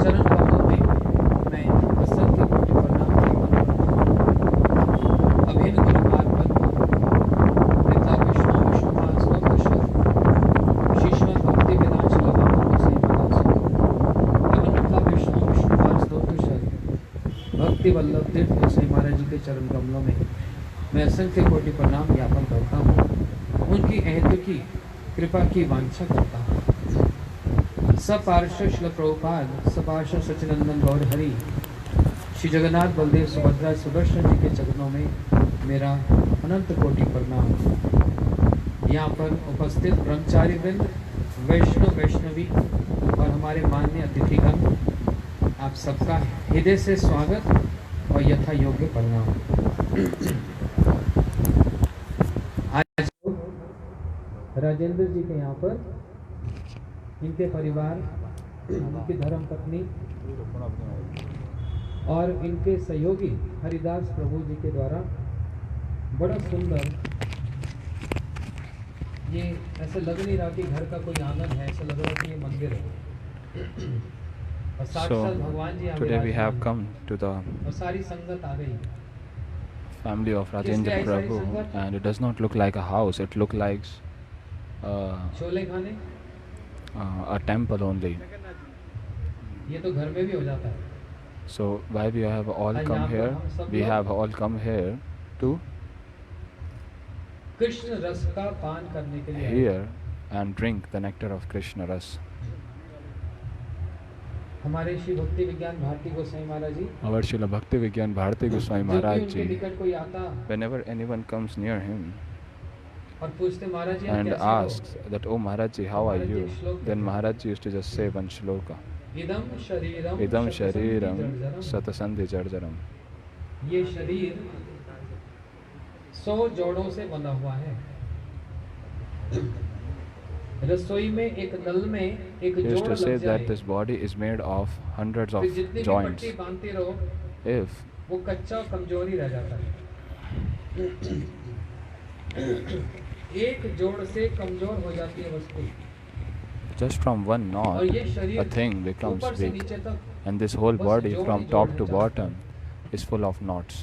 चरण कमलों में मैं असंख्य कोटि प्रणाम ज्ञापन करता हूँ। अभिन्न गुरुपाद पद्म पिता विष्णु विष्णुपाद स्वप्नशत शीश्वत भक्ति विनाश लगा से पिता विष्णु विष्णुपाद स्वप्नशत भक्ति वल्लभ तीर्थ गोसाई महाराज जी के चरण कमलों में मैं असंख्य कोटि प्रणाम ज्ञापन करता हूँ। उनकी अहंत की कृपा की वांछा करता हूँ। सपार्षद श्रील प्रभुपाद सपार्षद सच्चिदानंद गौर हरि श्री जगन्नाथ बलदेव सुभद्रा सुदर्शन जी के चरणों में मेरा अनंत कोटि प्रणाम। यहाँ पर उपस्थित ब्रह्मचारी वृंद वैष्णव वैष्णवी और हमारे मान्य अतिथिगण आप सबका हृदय से स्वागत और यथा योग्य प्रणाम। आज राजेंद्र जी के यहाँ पर इनके परिवार, इनकी धर्म पत्नी और इनके सहयोगी हरिदास प्रभु जी के द्वारा बड़ा सुंदर, ये ऐसे लग नहीं रहा कि घर का कोई आंगन है, ऐसा लग रहा है कि ये मंदिर है। और साक्षात भगवान जी today we have come to the और सारी संगत आ गई। family of Rajendra Prabhu, and it does not look like a house, it looks like chole खाने a temple only. ये तो घर में भी हो जाता है। So why we have all come here? We have all come here to Krishna रस का पान करने के लिए hear and drink the nectar of Krishna Ras. हमारे श्री भक्ति विज्ञान भारती गोसाई महाराज जी, Our Srila Bhakti Vigyan Bharati Goswami Maharaj उनके ji, निकट कोई आता whenever anyone comes near him और पूछते महाराज जी and कैसे हो? asks that, oh Maharaj ji, how are you? Then Maharaj ji used to just say one shloka. इदम शरीरम Idam shariram शतसन्धि satasandhi jarjaram. ये शरीर 100 जोड़ों से बना हुआ है। रसोई में एक नल में एक He used जोड़ to say लग that जाए, this body is made of hundreds of फिर जितनी भी joints. पट्टी बांधते रहो If वो कच्चा और कमजोर ही रह जाता है। एक जोड़ से कमजोर हो जाती है वस्तु, just from one knot और ये a शरीर thing becomes ऊपर से big, नीचे तक and this whole बस body जोड़ from ही top जोड़ to है, bottom is full of knots,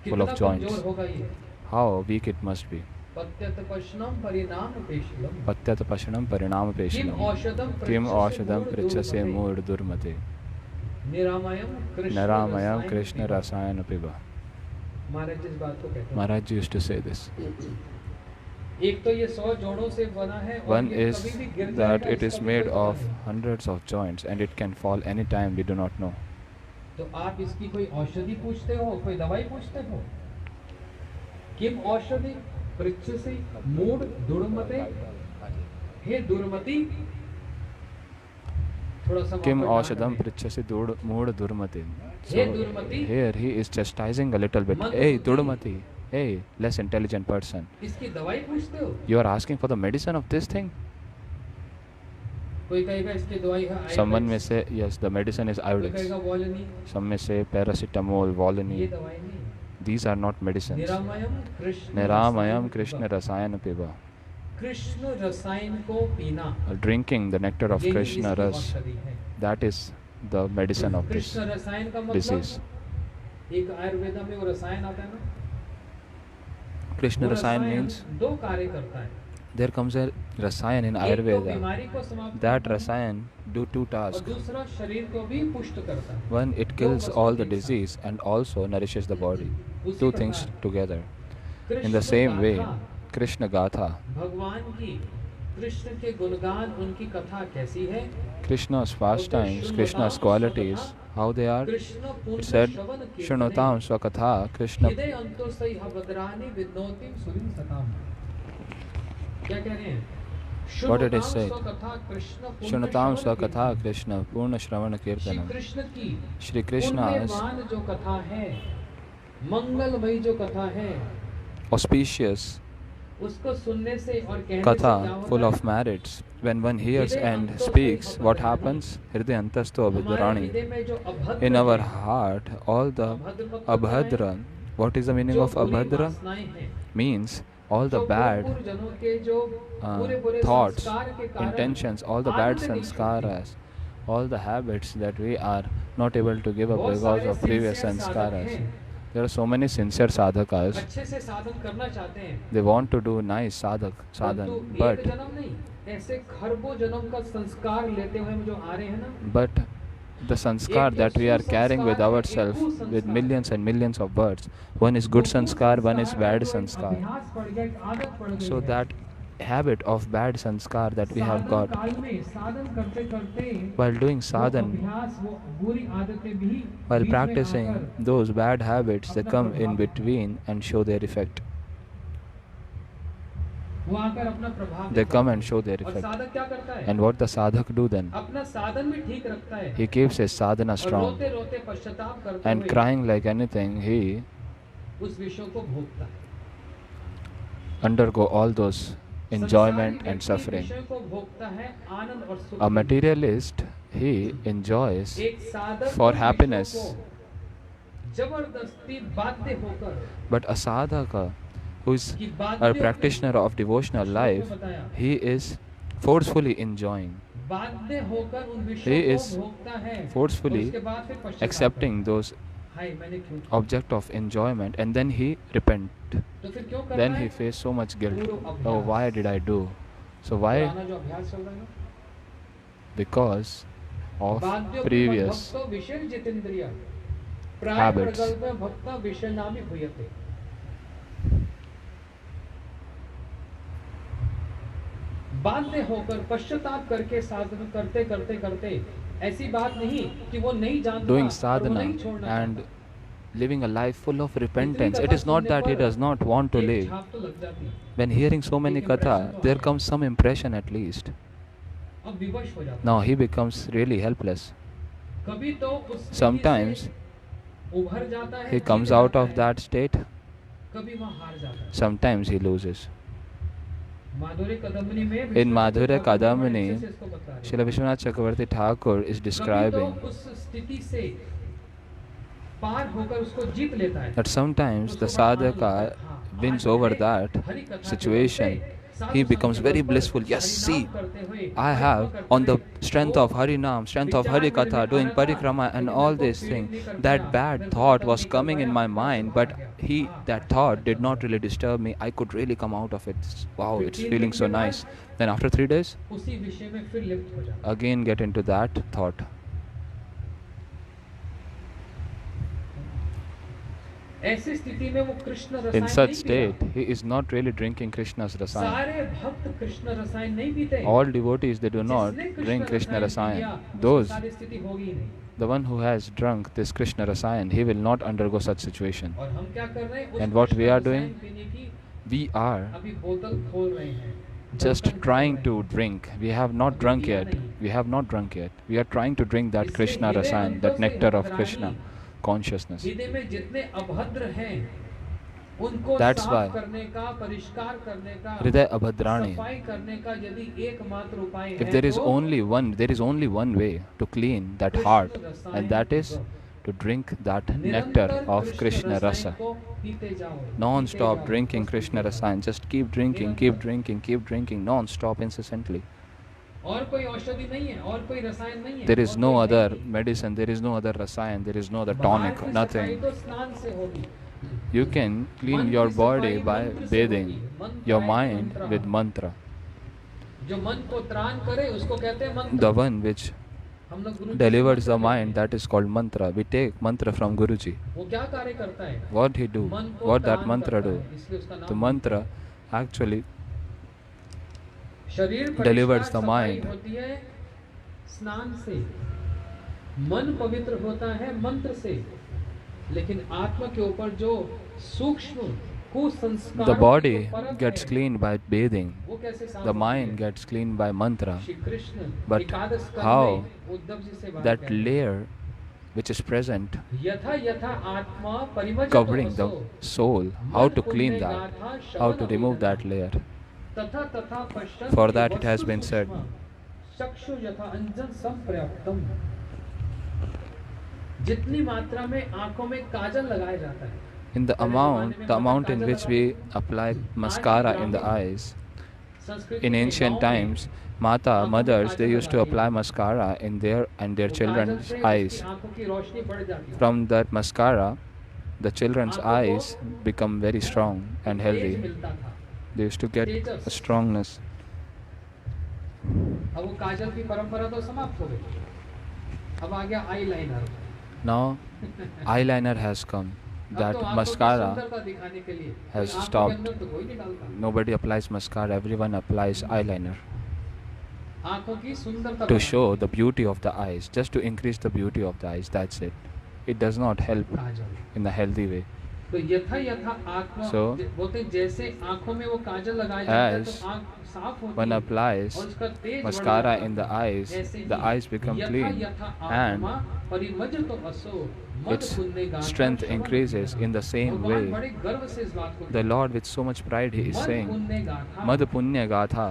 full कितना of joints. कमजोर होगा ये? How weak it must be. पत्यत पश्नम परिणाम पेशलम Patyat pashanam parinam किम peshinam. औषधम Kim पृच्छसे aushadam मूढ़ prichase दूरमते, mood durmate. Niramayam Krishna Naramayam रसायन Krishna पिबा। rasayana piba. महाराज जी इस बात को कहते हैं। Maharaj ji used to say this. एक तो ये 100 जोड़ों से बना है और One ये is कभी भी गिर that जाएगा, it is इसका भी made कोई पता of नहीं। hundreds of joints and it can fall anytime, we do not know. तो आप इसकी कोई औषधि पूछते हो, कोई दवाई पूछते हो? किम औषधि पृच्छसे मूढ़ दुर्मते, हे दुर्मति। थोड़ा सा Kim वहाँ पर aushadam डांट prichase mood durmati. Hey, So Durmati. here he is chastising a little bit. Mandu Hey Buddhi. Durmati, hey less intelligent person. है। इसकी दवाई पूछते हो? You are asking for the medicine of this thing? कोई कहेगा इसकी दवाई है Someone may Ayurveda, say yes, the medicine is कोई iodix. कहेगा वॉलनी, Some may say paracetamol, ये Volini. दवाई नहीं। These are not medicines. Niramayam Krishna Niramayam रसायन Krishna पिबा। rasayana piba. कृष्ण रसायन को पीना, Drinking the nectar of यही Krishna इसकी ras, औषधि है। that is the medicine of this Krishna रसायन का मतलब disease. एक आयुर्वेद में वो रसायन आता है ना, Krishna वो rasayan रसायन means दो कार्य करता है। there comes a rasayan in एक तो Ayurveda. बीमारी को समाप्त That करता है, rasayan do two और tasks. दूसरा शरीर को भी पुष्ट करता है। One, it kills all the disease and also nourishes the body. उसी Two प्रकार things together. In Krishna the same way, गाथा, Krishna Gatha, भगवान की कृष्ण के गुणगान, उनकी कथा कैसी है? Krishna's pastimes, Krishna's qualities, how they are. Krishna It पुण्य said, श्रवण कीर्तने, Shrunotam Swakatha, Krishna. हृदय अंतोसई भद्राणि विनोतिम सुरिम सताम। क्या कह रहे हैं? What did he say? स्वकथा Krishna पुण्य Shrunotam श्रवण Swakatha, कीर्तने। Krishna, Purna Shravana Shri Kirtanam. Krishna की Shri Krishna's पुण्यवान जो कथा है, मंगलमयी जो कथा है, auspicious उसको सुनने से और कहने से क्या Katha, होता full है? of merits. When one hears and speaks, what happens? Hriday antasto हमारे abhidrani. हृदय में जो अभद्र In our है, heart, all the अभद्र मतलब क्या है? abhadra. What is the meaning जो of बुरी abhadra? वासनाएं हैं, Means all the जो bad पूर्वजनों के जो बुरे-बुरे thoughts, संस्कार के कारण intentions, all the आज bad तक नहीं छूटती। sanskaras, all the habits that we are not able to give up बहुत because सारे of previous sincere साधक sanskaras. हैं, There are so many sincere sadhakas. अच्छे से साधन करना चाहते हैं, They want to do nice परंतु sadhan, एक जन्म नहीं, ऐसे खरबों जन्म का संस्कार लेते हुए हम जो आ रहे हैं ना, but the sanskar that we are carrying with ourselves with millions and millions of birds, one is good sanskar, one is bad sanskar. अभ्यास पड़ गया, एक आदत पड़ गई So है। that habit of bad sanskar that we have साधन got काल में साधन करते करते while doing वो sadhan, अभ्यास, वो बुरी आदतें भी while बीच में practicing आकर those bad habits, they अपना come in प्रभाव between and show their effect. वो आकर अपना प्रभाव They दिखाते come हैं। and show their और effect. साधक क्या करता है? And what the sadhak do then? अपना साधन भी ठीक रखता है He keeps his sadhana और strong, रोते रोते पश्चाताप करते and हुए crying like anything, he उस विषयों को भोगता है। undergo all those enjoyment संसारी and व्यक्ति suffering. विषयों को भोगता है आनंद और सुख A के। materialist, he enjoys एक साधक for उन happiness, विषयों को जबरदस्ती बाध्य होकर but a sadhaka who is कि a बाध्य practitioner of devotional life, he is forcefully enjoying, बाध्य होकर उन he विषयों is को भोगता है और forcefully उसके बाद फिर पश्चाताप accepting those करता है। हाय मैंने क्यों किया? object of enjoyment, and then he repent. तो फिर क्यों कर Then रहा he है? face so much guilt. पूर्व Oh, अभ्यास। why did I do? So why? पुराना जो अभ्यास चल रहा है ना, Because of बाध्यों previous भक्तो विषय जितेंद्रिय प्राय habits. प्रगल्भ भक्ता विषय नामी भूयते। बाध्य होकर पश्चाताप करके साधन करते करते करते, ऐसी बात नहीं कि वो नहीं जानता doing और वो sadhana नहीं छोड़ना and चाहता। living a life full of repentance. इतनी It कथा is not सुनने that he पर does not want to एक live. छाप तो लग जाती है, When hearing so many एक impression katha, तो there आता comes some impression at least. है। अब विवश हो जाता है। Now he becomes really helpless. कभी तो उस स्थिति Sometimes से उभर जाता है, he जीत comes out जाता of है, that state, कभी वहाँ हार जाता है। sometimes he loses. माधुर्य कदम्बनी में In Madhurya Kadamini, इसको बता रहे हैं। Srila Vishwanath Chakravarti Thakur is कभी describing तो उस स्थिति से पार होकर उसको जीत लेता है। that sometimes the उसको बड़ा आनंद sadhaka होता है। हाँ, wins आज over हरे- that हरि कथा के situation. बल से He Sadhu becomes Sant very के बल पर blissful. Yes, हरिनाम see, करते हुए, I हरि have करते on the हुए, strength वो of Harinam, strength of विचार Hari मेरे Katha, में doing आ रहा था, parikrama and लेकिन all वो these पीड़ित things. नहीं कर That पाया, bad मेरे को thought खत्म was नहीं कर coming in पाया, my मेरे mind, को but आ गया। he, हाँ, that अच्छा thought did चल not रहा really disturb me. I could really come out of it. Wow, फिर it's 3 feeling दिन so के बाद nice. Then after 3 days, उसी विषय में फिर लिप्त हो जाता है। again get into that thought. ऐसी स्थिति में वो कृष्ण In रसायन such नहीं पीता। state, he is not really drinking Krishna's rasayan. सारे भक्त कृष्ण रसायन नहीं पीते। All devotees, they do not जिसने drink Krishna रसायन rasayan. पिया, Those, उसकी सारी स्थिति होगी ही नहीं। the one who has drunk this Krishna rasayan, he will not undergo such situation. और हम क्या कर रहे हैं? उस And what we Krishna are रसायन doing? पीने की We are अभी बोतल खोल रहे हैं। just बर्तन खोल trying रहे to हैं। drink. We have not drunk yet. We have not drunk yet. We are trying to drink that इससे Krishna हृदय rasayan, अंतों that से nectar of अभद्राणी, Krishna consciousness. हृदय में जितने अभद्र हैं, उनको That's why साफ करने का, परिष्कार करने का, Hriday Abhadrani. सफाई करने का यदि एकमात्र उपाय If है there is तो only one way to clean that heart, and that is to drink that nectar निरंतर of कृष्ण Krishna रसायन rasa. को पीते जाओ, Non-stop पीते जाओ, drinking बस Krishna पीते जाओ। rasayan. Just keep drinking, keep drinking, keep drinking, non-stop, incessantly. और कोई औषधि नहीं है, और कोई रसायन नहीं है, There is और no कोई other है नहीं। medicine, there is no other rasayan, there is no other बाहर tonic, की सफाई nothing. तो स्नान से होगी। You can clean मन your की body सफाई by मंत्र से bathing होगी। मंत्र your है mind मंत्र। with mantra. जो मन को त्राण करे उसको कहते हैं मंत्र। The one which हम लोग गुरु जी से delivers the मंत्र mind, लेते हैं। that is called mantra. We take mantra from Guruji. वो क्या कार्य करता है? What he do? मन को What that त्राण mantra करता do? है, इसलिए उसका नाम The mantra actually शरीर delivers परिष्कार the सफाई mind. होती है स्नान से, मन पवित्र होता है मंत्र से, लेकिन आत्मा के ऊपर जो सूक्ष्म कुसंस्कार The body gets cleaned by bathing. वो कैसे साफ The होती mind है? gets cleaned by mantra. Shri Krishna But एकादश स्कंद how में उद्धव जी से बात that कहते हैं। layer which is present यथा यथा आत्मा परिमज्जतो covering the असो, soul, how मन to clean पुण्य that, गाथा how शवन to remove Abhinav. that layer. तथा तथा पश्यन्ति For that it has वस्तु been said. सूक्ष्म, चक्षु यथा अंजन संपर्याप्तम। जितनी मात्रा में आंखों में काजल लगाया जाता है, In the amount in which we apply mascara in the eyes, संस्कृति In में ancient गाँव में times, आँखों में mothers, they Kajal used to लगाती apply हैं। mascara in their and their वो काजल children's से उसकी eyes. आँखों की रोशनी बढ़ जाती है, From that mascara, the children's आँखों को eyes become very strong and Tej healthy. मिलता था, They used to get a Tejas. strongness. अब वो काजल की परंपरा तो समाप्त हो गई, अब आ गया eye liner. Now, eyeliner has come. अब That तो आँखों की mascara सुंदरता दिखाने के लिए has आँखों के stopped. अंदर तो कोई नहीं डालता, Nobody applies mascara, everyone applies eyeliner आँखों की सुंदरता to बढ़ाने show के the beauty of the eyes, just to increase the beauty of the eyes. That's it. It does not help लिए काजल। in a healthy way. तो यथा यथा आँखों So, बोलते जैसे आँखों में वो काजल लगाया जाता है तो as आँख साफ होती one है applies और उसका तेज बढ़ mascara जाता in the है। eyes, ऐसे the ही eyes become यथा clean यथा and आत्मा परिमज्जतो असो मद its पुण्य गाथा strength श्रवण increases कीना। in the same भगवान way. बड़े गर्व से इस बात को The Lord, with so much pride, He is मद saying, पुण्य गाथा, Mad Punya Gatha,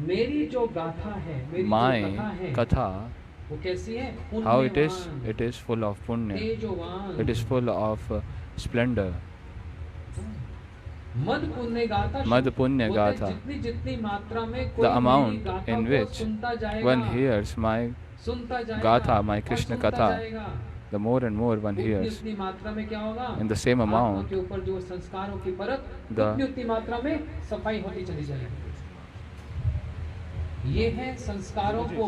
मेरी जो गाथा है, मेरी जो my कथा है, Katha, वो कैसी है? how it is? पुण्यवान, It is full of punya, तेजोवान। it is full of splendor. मद पुण्य गाथा Mad Punya बोलते Gatha, जितनी जितनी मात्रा में कोई the मेरी amount गाथा in को which सुनता जाएगा, one hears my सुनता जाएगा Gatha, my और Krishna सुनता Katha, जाएगा, the more and more one उतनी hears, उतनी मात्रा में क्या होगा? in the same आत्मा amount, के ऊपर जो संस्कारों की परत the उतनी उतनी मात्रा में सफाई होती चली जाएगी। ये है संस्कारों को,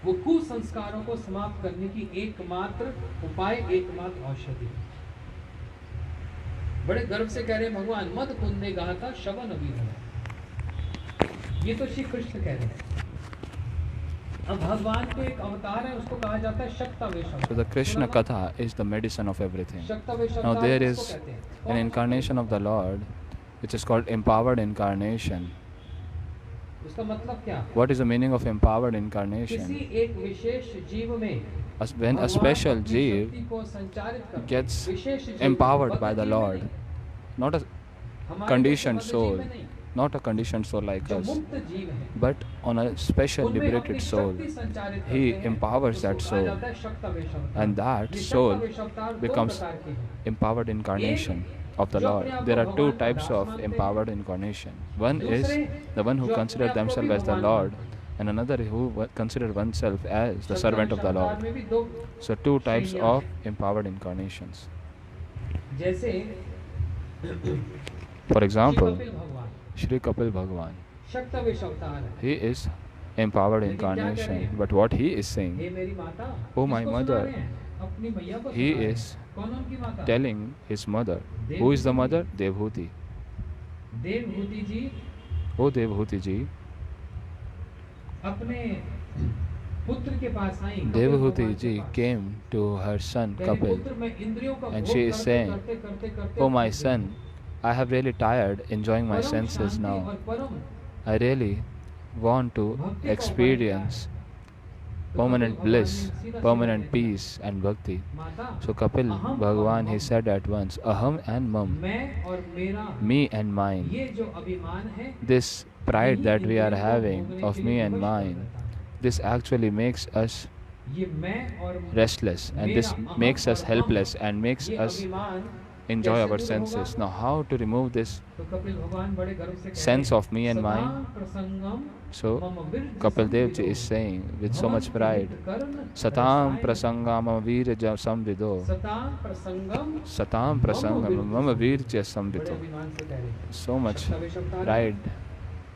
वो कुसंस्कारों को समाप्त करने की एकमात्र उपाय, एकमात्र औषधि। बड़े गर्व से कह रहे हैं भगवान, मद पुण्य गाथा श्रवण अभिधम। ये तो श्री कृष्ण कह रहे हैं। अब भगवान को एक अवतार है, उसको कहा जाता है शक्तावेश अवतार। so the Krishna Katha is the medicine of everything. शक्तावेश Now अवतार there किसको is कहते हैं? an incarnation of the Lord, which is called empowered incarnation. उसका मतलब क्या? What is the meaning of empowered किसी incarnation? एक विशेश जीव में When a भगवान special अपनी jeev शक्ति को संचारित करके, gets विशेष जीव, empowered बद्ध by the जीव में Lord, नहीं, not a हमारे conditioned जैसे बद्ध जीव soul, में नहीं, not a conditioned soul like जो us, मुक्त जीव है, but on a special उनमें अपनी liberated soul. शक्ति संचारित करते He हैं, empowers उसको that कहा soul, जाता है शक्तावेश अवतार। and that ये soul शक्तावेश अवतार दो becomes प्रकार के हैं। empowered incarnation of the जो Lord. अपने आप There को are two भगवान का types दास of मानते हैं। empowered incarnation. One is दूसरे the one who जो consider अपने आप को themselves भी as the भगवान Lord, मानते हैं। and another who consider oneself as the servant of the शक्तावेश अवतार Lord. में भी दो So two types श्रेणियां of हैं। empowered incarnations. जैसे For example, श्री कपिल भगवान Shri Kapil Bhagwan, शक्तावेश अवतार है। he is empowered लेकिन क्या कह रहे incarnation. हैं? But what he is hey saying, मेरी माता, Oh my किसको सुना mother, रहे हैं? अपनी मैया को he सुना रहे is हैं। कौन उनकी माता? telling his mother. Who is the mother? Devhuti. Devabhuti ji Oh Devhuti ji, अपने पुत्र के पास आई, कपिल Devhuti भगवान के ji pass. came to her son कहे, Kapil, पुत्र मैं इंद्रियों का and भोग she is करते saying, करते करते करते Oh my थक गई। son, I have really tired enjoying my परम senses शांति now. और परम I really want to भक्ति का उपाय क्या experience है? तो permanent कपिल bliss, भगवान ने सीधा permanent सीधा कह peace and bhakti. दिया, माता So Kapil अहम Bhagwan, और he मम, said at once, Aham and Mam, मैं और मेरा me and mine. ये जो अभिमान है, This pride यही that we are इंद्रियों को having भोगने of के me लिए and विवश कर mine, देता है। this actually makes us ये मैं और restless, and this मेरा अहम makes us और helpless मम, and makes ये us अभिमान enjoy कैसे our दूर senses. होगा? Now, how to remove this तो कपिल भगवान बड़े गर्व से कह sense रहे of me and हैं, mine? सदा प्रसंगम So, मम Viraj Kapil Dev ji संविदो, is saying with so much भवन्ति pride, हितकर्ण Satam रसायन, prasangam virja samvido, सताम प्रसंगम, Satam prasangam mama virja बड़े samvido. अभिमान से कह रहे हैं। So much शक्तावेश अवतार है। pride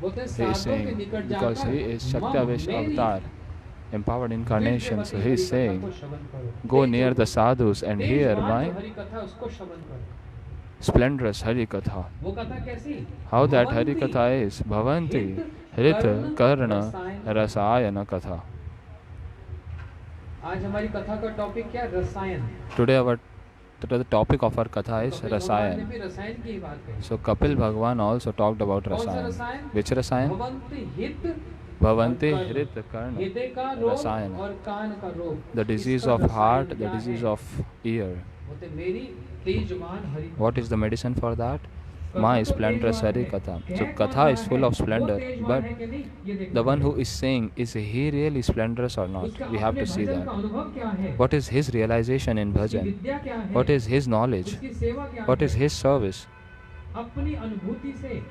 बोलते हैं, he is साधुओं के saying, निकट because जाकर he is मम Shaktavesh मेरी avatar, empowered incarnation. So he is Hari कथा saying, को श्रवण करो। go near the sadhus and hear तेजवान जो my हरि कथा उसको श्रवण करो। splendorous Hari Katha. वो कथा कैसी? How that Hari भवन्ति Katha is Bhavanti Hrit Karna Rasayana Katha. आज हमारी कथा का टॉपिक क्या है? रसायन। The topic of our Katha is Kapil भगवान ने Rasayan. भी रसायन की ही बात कही। So Kapil Bhagwan also talked about कौन सा Rasayan. रसायन? Which Rasayan? भवन्ति हित Bhavanti और Hrit Karna. हृदय का रोग रसायन। और कान का रोग। The disease इसका of रसायन heart, the क्या disease है? of ear. बोलते मेरी तेजवान Hari What is the medicine for that? कथा My तो splendorous तेजवान Hari है। Katha. कह So कौन Katha रहा is full है? of वो splendor, तेजवान but है कि नहीं? ये देखना the one who पड़ेगा। is saying, is he really splendorous or not? उसका We have अपने to see भजन का that. अनुभव क्या है? What is his realization in उसकी bhajan? विद्या क्या है? What is his knowledge? उसकी सेवा क्या What है? is his service? अपनी अनुभूति से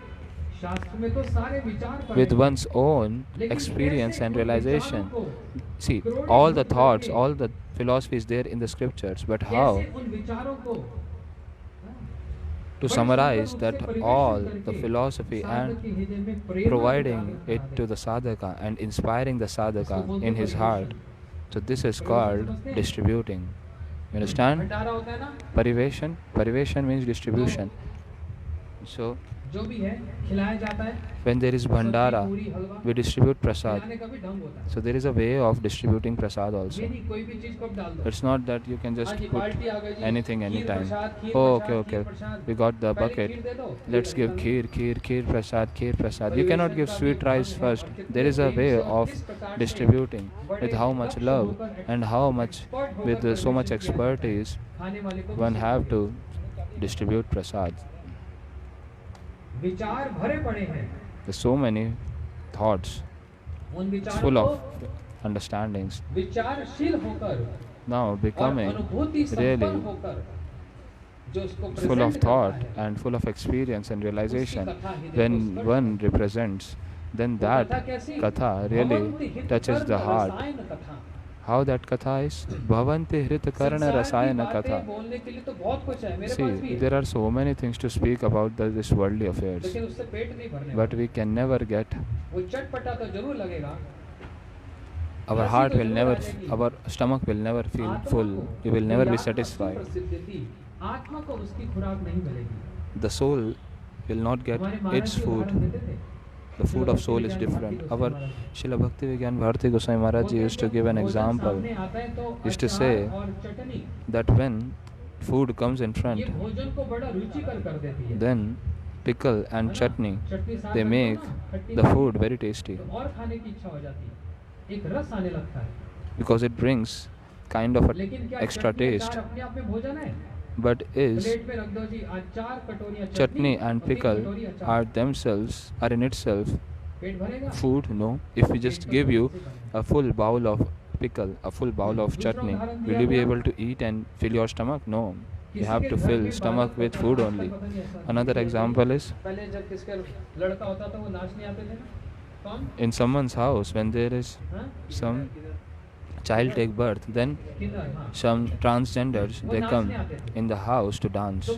शास्त्र में तो सारे विचार पड़े with हैं, one's own लेकिन experience कैसे and उन विचारों realization. को See, क्रोडीकृत all the thoughts, करके, all the philosophy is there in the scriptures, but कैसे how उन विचारों को to बड़े सुंदर summarize रूप से that परिवेशन all the करके philosophy साधक and के हृदय में प्रेरणा को providing जागृत it करा to they. the sadhaka and inspiring the इसको sadhaka बोलते in हैं his heart. परिवेशन। So this is परिवेशन called समझते हैं? distributing. You understand? भंडारा होता है ना, Pariveshan means distribution. So जो भी है खिलाया जाता है, when there is सब्जी bhandara, पूरी हलवा, we distribute prasad. खिलाने का भी ढंग होता है। So there is a way of distributing prasad ये also. नहीं कोई भी चीज को आप डाल दो। It's not that you can हाँ just जी, put बाल्टी आ गई जी, anything kheer anytime. Prasad, kheer Oh, Prasad, okay. Kheer Prasad. We got the पहले bucket. खीर दे दो, Let's खीर give रखना। kheer prasad. You cannot give परिवेशन sweet का भी rice ढंग है, first. और कितने There is a Prem way से और of किस प्रकार से distributing बड़े with how much Daksha love होकर and how much expert with होकर so much परिवेशन किया जाता है। expertise खाने वाले को भी one have सिखाते to distribute prasad. हैं। विचार भरे पड़े हैं, There's so many thoughts. उन It's विचारों full को of understandings. विचारशील होकर Now और becoming अनुभूति संपन्न really होकर जो उसको full present of करता thought है, and full of experience and realization, उसकी कथा हृदय को when स्पर्श one करती है। represents, then वो that कथा कैसी? katha भवन्ति really हित touches the कर्म heart. रसायन कथा। How that katha is? Bhavanti hrita karna संसार की rasayana बातें katha. बोलने के लिए तो बहुत कुछ है, मेरे See, पास भी है, there are so many things to speak about this worldly affairs, लेकिन उससे पेट नहीं भरने but वाला। we can never get, वो चटपटा तो जरूर लगेगा, our हंसी heart तो will जरूर never, आ जाएगी। our stomach will never feel आत्मा full, को we will जो never be आत्मा satisfied. सुप्रसिद्ध थी, आत्मा को उसकी खुराक नहीं मिलेगी। The soul will not get हमारे महाराज its जी food. उदाहरण देते थे। The food of soul is different. Our Srila Bhakti Vigyan Bharati Goswami Maharaj ji used to give an example. Used to say that when food comes in front, then pickle and chutney, they make the food very tasty because it brings kind of a extra taste. But is chutney and pickle are themselves, are in itself food? No. If we just give you a full bowl of pickle, a full bowl of chutney, will you be able to eat and fill your stomach? No. You have to fill stomach with food only. Another example is in someone's house when there is some child take birth, then some transgenders, they come in the house to dance.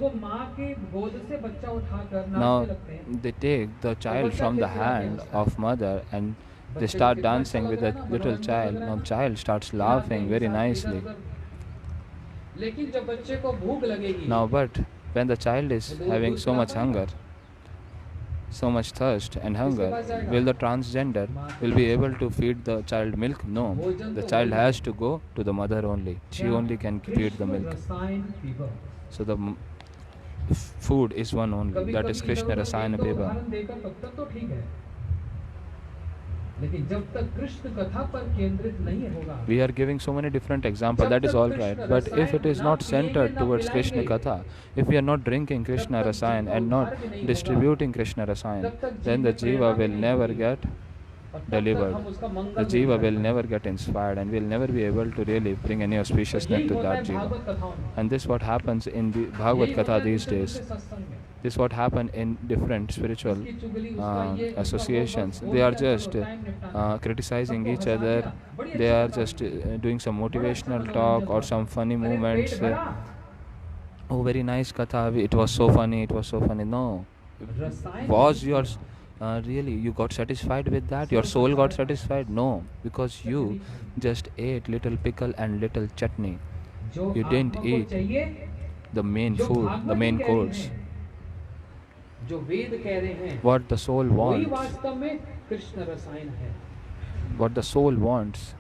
Now they take the child from the hand of mother and they start dancing with the little child. Now child starts laughing very nicely. Now but when the child is having so much hunger, so much thirst and hunger, will the transgender will be able to feed the child milk? No. The child has to go to the mother only. She only can feed the milk. So the food is one only. That is Krishna Rasayana Piba. We are giving so many different examples, that is all right. But if it is not centered towards Krishna Katha, if we are not drinking Krishna Rasayan and not distributing Krishna Rasayan, then the Jiva will never get delivered. The Jiva will never get inspired and will never be able to really bring any auspiciousness to that Jiva. And this is what happens in the Bhagavad Katha these days. This is what happened in different spiritual associations. They are just criticizing each other. They are just doing some motivational talk or some funny moments. Oh, very nice katha. It was so funny. It was so funny. No. Was yours really you got satisfied with that? Your soul got satisfied? No. Because you just ate little pickle and little chutney. You didn't eat the main food, the main course. What the soul wants, what the soul wants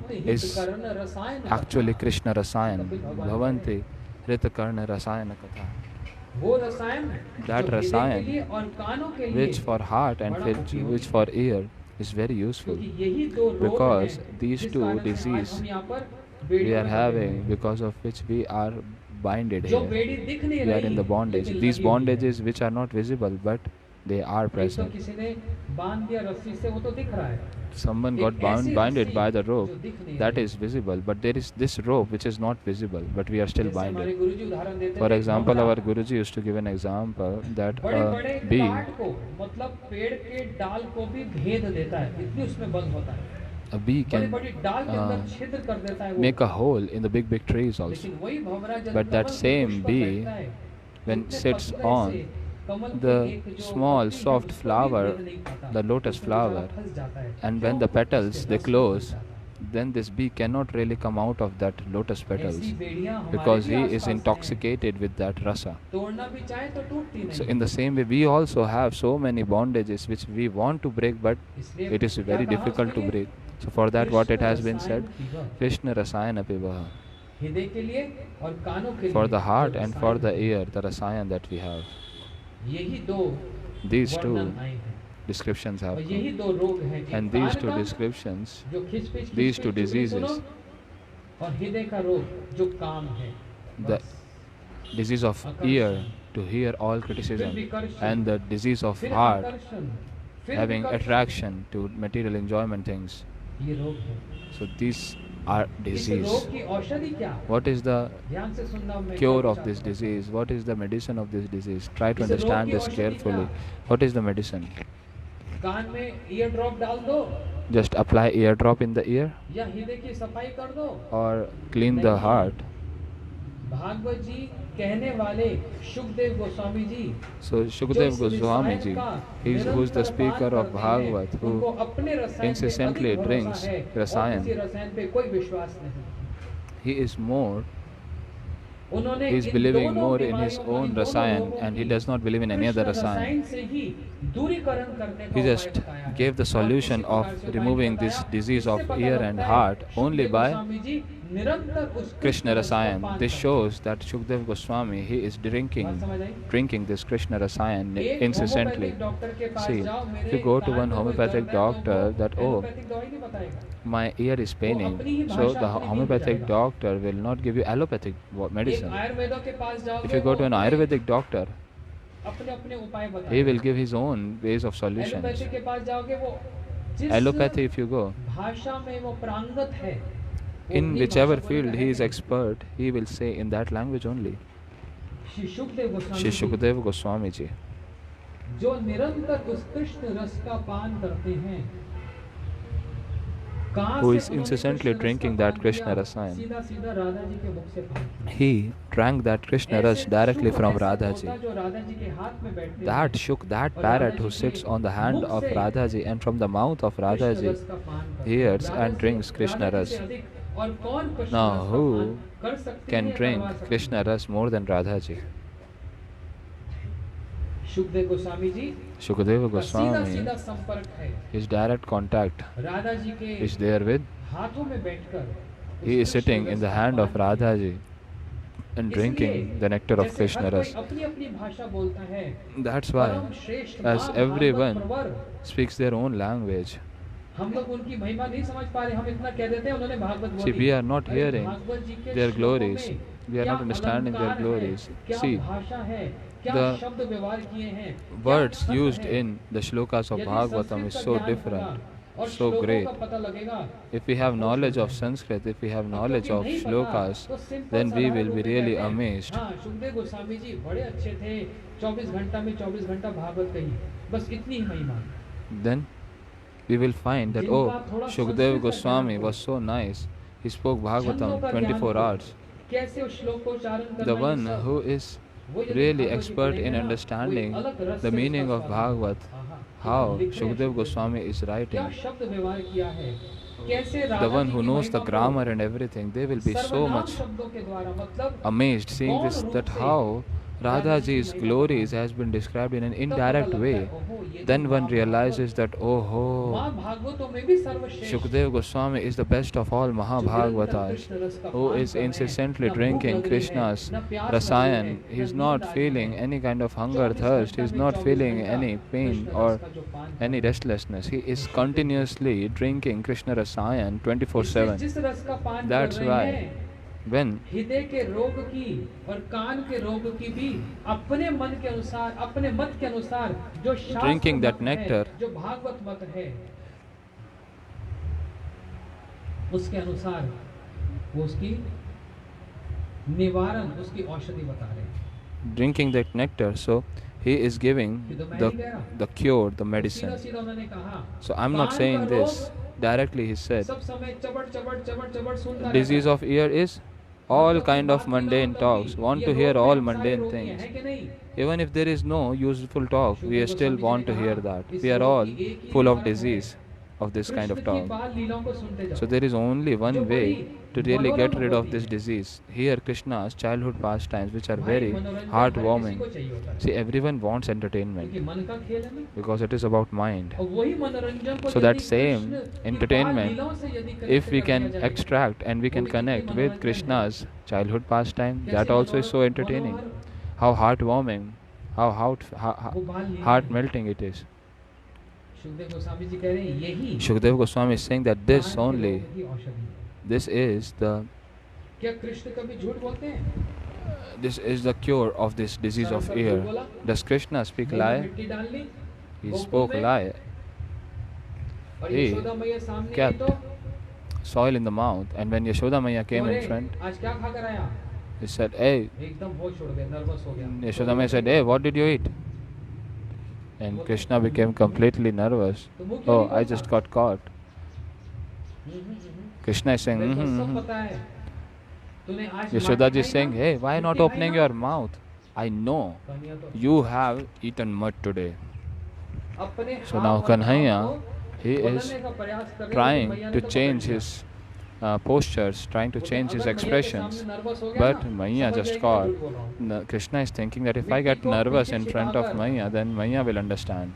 is actually Krishna Rasayan. Bhavanti Rita Karna Rasayana Katha. That Rasayan, which for heart and which for ear, is very useful. Because these two diseases we are having, because of which we are binded here. We are in the bondage. These bondages which are not visible, but they are एक तो present. किसी ने बांध दिया रस्सी से, वो तो दिख रहा है, Someone एक got ऐसी binded रस्सी by the rope जो दिख नहीं that रही। is visible, but there is this rope which is not visible, but we are still जैसे हमारे binded. गुरुजी उदाहरण देते For थे, example, Bhanwara, our Guruji used to give an example that बड़े a बड़े bee काट को, मतलब पेड़ के डाल को भी भेद देता है, इतनी उसमें बल होता है, a bee बड़ी can बड़ी डाल के अंदर छिद्र कर देता है वो। make a hole in the big big trees also. लेकिन वही भंवरा जब But that कमल के same पुष्प पर bee, बैठता है, when इतने sits पतले on से कमल के the एक जो small पत्ती है, soft उसको भी flower, भेद नहीं पाता, the lotus उसमें बेचारा flower, फंस जाता है। and क्यों? when the petals उसके they रस में close, फंस जाता है। then this bee cannot really come out of that lotus petals ऐसी बेड़ियां हमारे because भी he is आसपास हैं। intoxicated with that rasa. तोड़ना भी चाहे तो टूटती So नहीं। in the same way, we also have so many bondages which we want to break, but इसलिए it is क्या very कहा difficult to उसके लिए? break. So for that, what it has been Krishna said, रसायन पिबह। Krishna rasayana pibaha. हृदय के लिए और कानों के लिए For the heart जो and for रसायन the है, ear, the rasayan that we have. यही दो These two वर्णन आए हैं, descriptions have और यही come. दो रोग हैं, एक And these कान two का descriptions, जो खिचपिच these two चुगली diseases, सुनो, और हृदय का रोग जो काम है, the बस। disease of ear to hear all criticism, and the disease of फिर heart आकर्षण, फिर having विकर्षण, attraction to material enjoyment things. ये रोग है। So these are इस disease. रोग की औषधि क्या? What is the ध्यान से सुनना, मैं cure क्या of this चाहता हूं। disease? What is the medicine of this disease? Try to इस रोग understand की this औषधि carefully. क्या? What is the medicine? कान में ईयर ड्रॉप डाल दो, Just apply eardrop in the ear या हृदय की सफाई कर दो। or clean the heart. Bhagavat जी कहने वाले Sukhdev Goswami ji, So Shukdev Goswami ji, who is the speaker of Bhagavad, who उनको अपने रसायन incessantly पे अधिक drinks भरोसा है, rasayan. और किसी रसायन पे कोई विश्वास नहीं। he is more, उन्होंने he is इन believing दोनों more in his बीमारियों को, own इन दोनों rasayan, रोगों and he की does not believe in any other Krishna rasayan. रसायन से ही दूरीकरण करने का He उपाय just बताया है। gave the और solution उसी of प्रकार से उपाय removing बताया। this disease इससे of पता ear लगता and है heart only Sukhdev by Goswami ji निरंतर उस Krishna कृष्ण रस को rasayan. पान This करते हैं। shows that Shukdev Goswami, he is बात समझ आई? drinking this Krishna rasayan एक incessantly. होम्योपैथिक डॉक्टर के पास See, जाओ, if मेरे you go to can't one में कोई homeopathic दर्द है, तो doctor वो that, oh, एलोपैथिक दवाई नहीं बताएगा। my ear is paining, अपनी ही so भाषा the अपनी ही homeopathic बताएगा। doctor will not give you allopathic एक medicine. आयुर्वेदों के पास जाओगे, If you go वो to an अपने Ayurvedic doctor, अपने अपने उपाय he बताएगा। will give his own ways of solutions. Allopathy के पास जाओगे, वो जिस Allopathy, if you go, भाषा में वो प्रांगत है, वो in उन्हीं whichever भाषा field बोलेगा, he है is नहीं? expert, he will say in that language only. Shri Sukhdev Goswami Shri ji, Shukdev Goswami ji, जो निरंतर उस कृष्ण रस का पान करते हैं, कहाँ who से is उन्होंने incessantly कृष्ण रस का drinking पान that Krishna किया? rasayan. सीधा सीधा राधा जी के मुख से पान किया। He drank that Krishna ऐसे ras directly शुक from ऐसे Radha तोता ji. जो राधा जी के हाथ में बैठते That हैं, shook that और parrot Radha who ji sits के on the hand मुख of से Radha ji, and from the mouth of Radha Krishna ji रस का पान करते हैं। hears राधा and से- drinks Krishna Radha ji ras. से अधिक और कौन कृष्ण Now, रस का who पान कर सकते can हैं, drink करवा सकते Krishna हैं? ras more than Radha ji? Sukhdev Goswami ji Shukadeva का सीधा Goswami, सीधा संपर्क है his direct contact Radha ji के is there with. हाथों में बैठकर He is sitting in the hand of Radha ji and drinking the nectar of Krishna ras. अपनी अपनी भाषा बोलता है, That's why, परम श्रेष्ठ as माँ everyone भागवत प्रवर, speaks their own language, हम लोग उनकी महिमा नहीं समझ पा रहे, हम इतना कह देते हैं उन्होंने भागवत see, बोली। we are not अरे hearing भागवत जी के their श्लोकों glories, में we are क्या not understanding their अलंकार है, glories. क्या See, भाषा है, क्या the शब्द व्यवहार किए हैं, क्या words अर्थ used है। in the shlokas of यदि Bhagavatam संस्कृत is का so ज्ञान different, होगा और so श्लोकों great. का पता लगेगा, If we have तो knowledge of सुनते हैं। Sanskrit, if we have अब knowledge क्योंकि of नहीं पता, shlokas, तो simple then we साधारण will रूप be में really कहते हैं, amazed. हाँ सुखदेव गोस्वामी जी बड़े अच्छे थे, 24 घंटा में 24 घंटा भागवत कही, बस इतनी ही महिमा। Then we will find that, जिनका oh, थोड़ा Shukdev संस्कृत का Goswami ज्ञान was so nice. He spoke छंदों Bhagavatam का 24 ज्ञान हो, hours. कैसे उस श्लोक को उच्चारण करना, The ये one सब, who is वो यदि really भागवत जी expert पढ़ेंगे in ना, understanding कोई अलग रस the से meaning उसका of स्वाद Bhagavat, आहा, how लिख रहे हैं Shukdev सुखदेव Goswami is क्या writing, शब्द व्यवहार किया है, कैसे the Radha one ji who की knows the महिमा को grammar and everything, they will be so सर्वनाम much शब्दों के द्वारा, मतलब amazed seeing कौन this, रूप that से how Radha राधा जी की ji's महिमा glories बताएं। has been described in an तब पता indirect लगता है, way. ओहो, ये तो Then one माँ realizes भागवत, that, oh, माँ भागवतों में भी सर्वश्रेष्ठ Shukdev Goswami is the best of all जो निरंतर Mahabhagavatas, कृष्ण रस का who पान is कर रहे हैं, incessantly ना भूख drinking लग रही है, Krishna's ना प्यास लग रही है, rasayan. He ना is नींद not आ रही feeling है। any kind of hunger, 24 thirst. He घंटा is में not 24 feeling घंटा any pain कृष्ण रस or का जो पान कर any रहे हैं। restlessness. He is continuously drinking Krishna rasayan इसलिए 24/7. जिस रस का पान कर That's रहे why हैं, when हृदय के रोग की और कान के रोग की भी अपने मन के अनुसार, अपने मत के अनुसार, जो शास्त्र drinking that मत है, nectar, जो भागवत मत है, उसके अनुसार वो उसकी निवारण, उसकी औषधि बता रहे हैं। drinking that nectar, so he is giving the cure, the medicine. सीधा उन्होंने कहा, So I'm not saying this directly. He said सब समय चबड़ चबड़ चबड़ चबड़ सुनता disease of ear is all kind of mundane talks, want to hear all mundane things. Even if there is no useful talk, we still want to hear that. We are all full of disease of this kind of talk. So there is only one way to really get rid of this disease. Here Krishna's childhood pastimes, which are very heartwarming. See, everyone wants entertainment because it is about mind. So that same entertainment, if we can extract and we can connect with Krishna's childhood pastime, that also is so entertaining. How heartwarming, how heart melting it is. Shukdev Goswami is saying that this only, this is the cure of this disease of ear. Does Krishna speak lie? He spoke lie. He kept soil in the mouth, and when Yashoda Maya came in front, he said, "Hey," Yashoda Maya said, "Hey, what did you eat?" And Krishna became completely nervous. "Oh, I just got caught." Krishna is saying, Yashoda ji is saying, "Hey, why not opening your mouth? I know you have eaten mud today." So now Kanhaiya, he is trying to change his postures, trying to change his expressions, but Maiya just caught. Krishna is thinking that if I get nervous in front of Maiya, then Maiya will understand.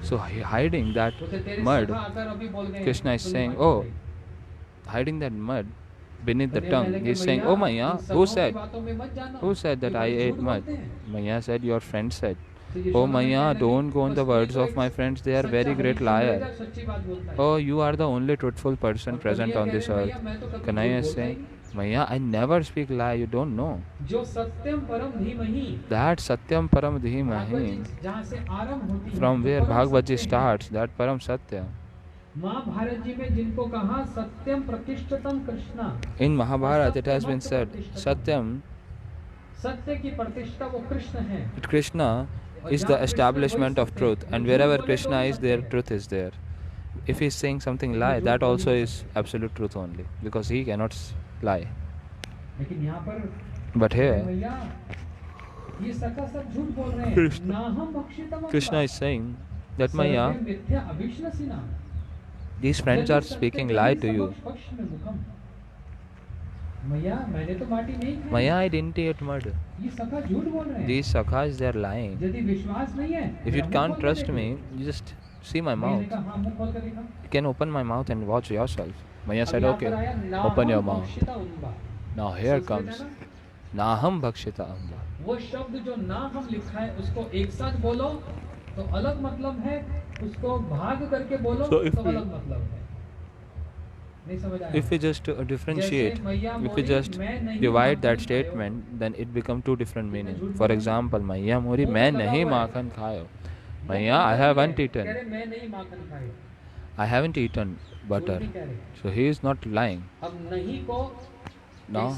So hiding that mud, Krishna is saying, "Oh, hiding that mud beneath the tongue." He is saying, "Oh Maiya, who said that I ate mud?" Maiya said, "Your friend said." "Oh Maiya, don't go on the words of my friends, they are very great liars." "Oh, you are the only truthful person present on this earth." Kanhaiya is saying, "Maiya, I never speak lie, you don't know." That Satyam Param Dhimahi, from where Bhagavad Ji starts, that Param Satya. In Mahabharata it has been said, Satyam, Krishna is the establishment of truth, and wherever Krishna is there, truth is there. If he is saying something lie, that also is absolute truth only, because he cannot lie. But here, Krishna is saying that Maya, these friends are speaking lie to you. Maya, I didn't eat mud. These sakhas, they are lying. If you can't trust me, you just see my mouth. You can open my mouth and watch yourself. Maya said, "Okay, open your mouth." Now here comes Naham Bhakshita Amba. वो शब्द जो ना हम लिखा है उसको एक साथ बोलो तो अलग मतलब है, उसको भाग करके बोलो तो अलग मतलब है। If we just differentiate, if we just divide that statement, then it becomes two different meanings. For example, Maiya Mori, मैं नहीं माखन खायो. Maiya, I haven't eaten. I haven't eaten butter. So he is not lying. Now,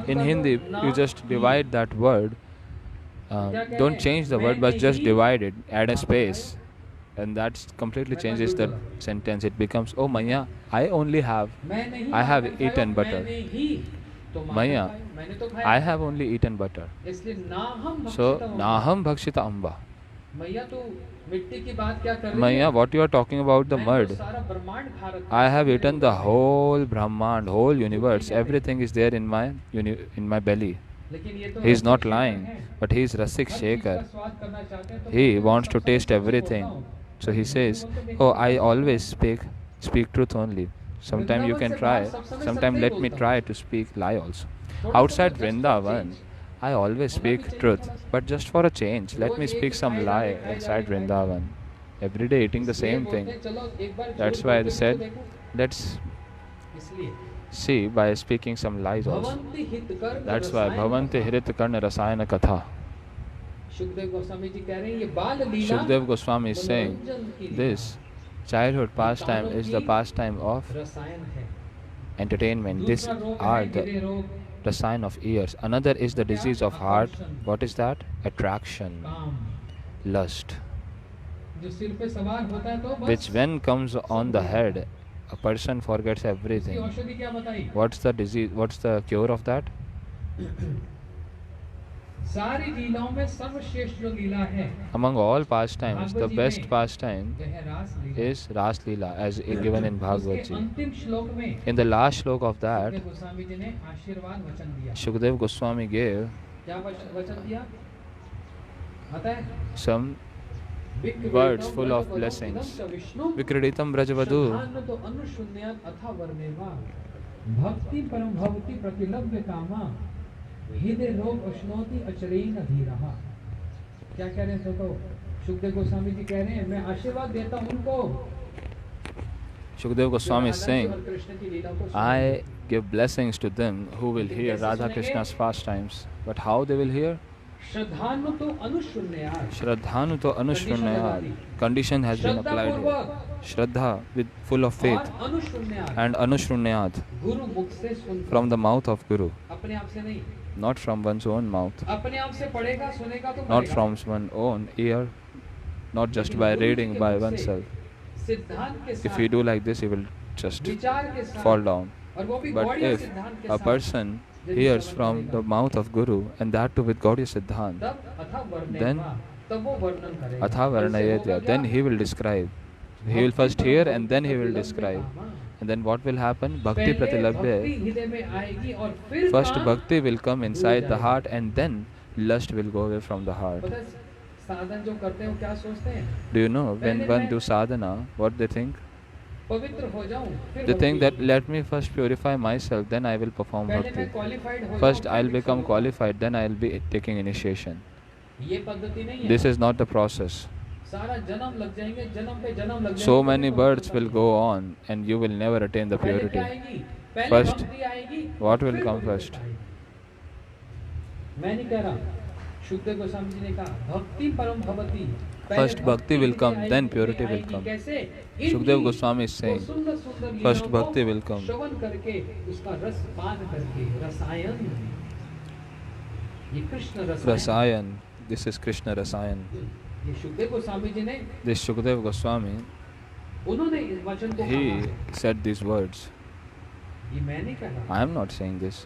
in Hindi, you just divide that word. Don't change the word, but just divide it. Add a space. And that completely changes the sentence. It becomes, "Oh Maya, I have eaten butter." Maya, I have only eaten butter. So, Naham Bhakshita Amba. Maya, what you are talking about the mud? I have eaten the whole Brahmand, whole universe. Everything is there in my belly. He is not lying, but he is Rasik Shekhar. He wants to taste everything. So he says, "Oh, I always speak truth only. Sometime you can try. Sometime let me try to speak lie also. Outside Vrindavan, I always speak truth, but just for a change, let me speak some lie inside Vrindavan." every day eating the same thing. That's why they said, let's see by speaking some lies also. That's why Bhavanti Hirit Karna Rasayana Katha. Shukdev Goswami is saying this childhood pastime is the pastime of entertainment. These are the sign of ears. Another is the disease of heart. What is that? Attraction, lust, which when comes on the head, a person forgets everything. What's the disease? What's the cure of that? Among all pastimes, the best pastime is Ras Leela, as given in Bhagavad Gita. In the last slok of that, Shukdev Goswami gave some words full of blessings. Vikriditam Brajavadu. Bhakti param bhavati pratilabhya kama hide rog ashnoti acharena dhiraha. क्या कह रहे हैं? तो सुखदेव गोस्वामी जी कह रहे हैं मैं आशीर्वाद देता हूं उनको. Shukdev Goswami is saying, I give blessings to them who will hear Radha Krishna's pastimes. But how they will hear? Shraddhanuto Anushrunyayat. Condition has been applied here. Shraddha, with full of faith, and Anushrunyayat, from the mouth of Guru, not from one's own mouth, not from one's own ear, not just by reading by oneself. If you do like this, you will just fall down. But if a person hears from the mouth of Guru, and that too with Gaudiya Siddhant, then Atha Varnayetya, then he will describe. He will first hear and then he will describe. And then what will happen? Bhakti Pratilabhya. First Bhakti will come inside the heart and then lust will go away from the heart. Do you know, when one do sadhana, what they think? They think that let me first purify myself, then I will perform bhakti. First I will become qualified, then I will be taking initiation. This is not the process. So many births will go on and you will never attain the purity. First, what will come first? First bhakti will come, then purity will come. Shukdev Goswami is saying, first bhakti will come. Rasayan, this is Krishna Rasayan. This Shukdev Goswami, he said these words. I am not saying this.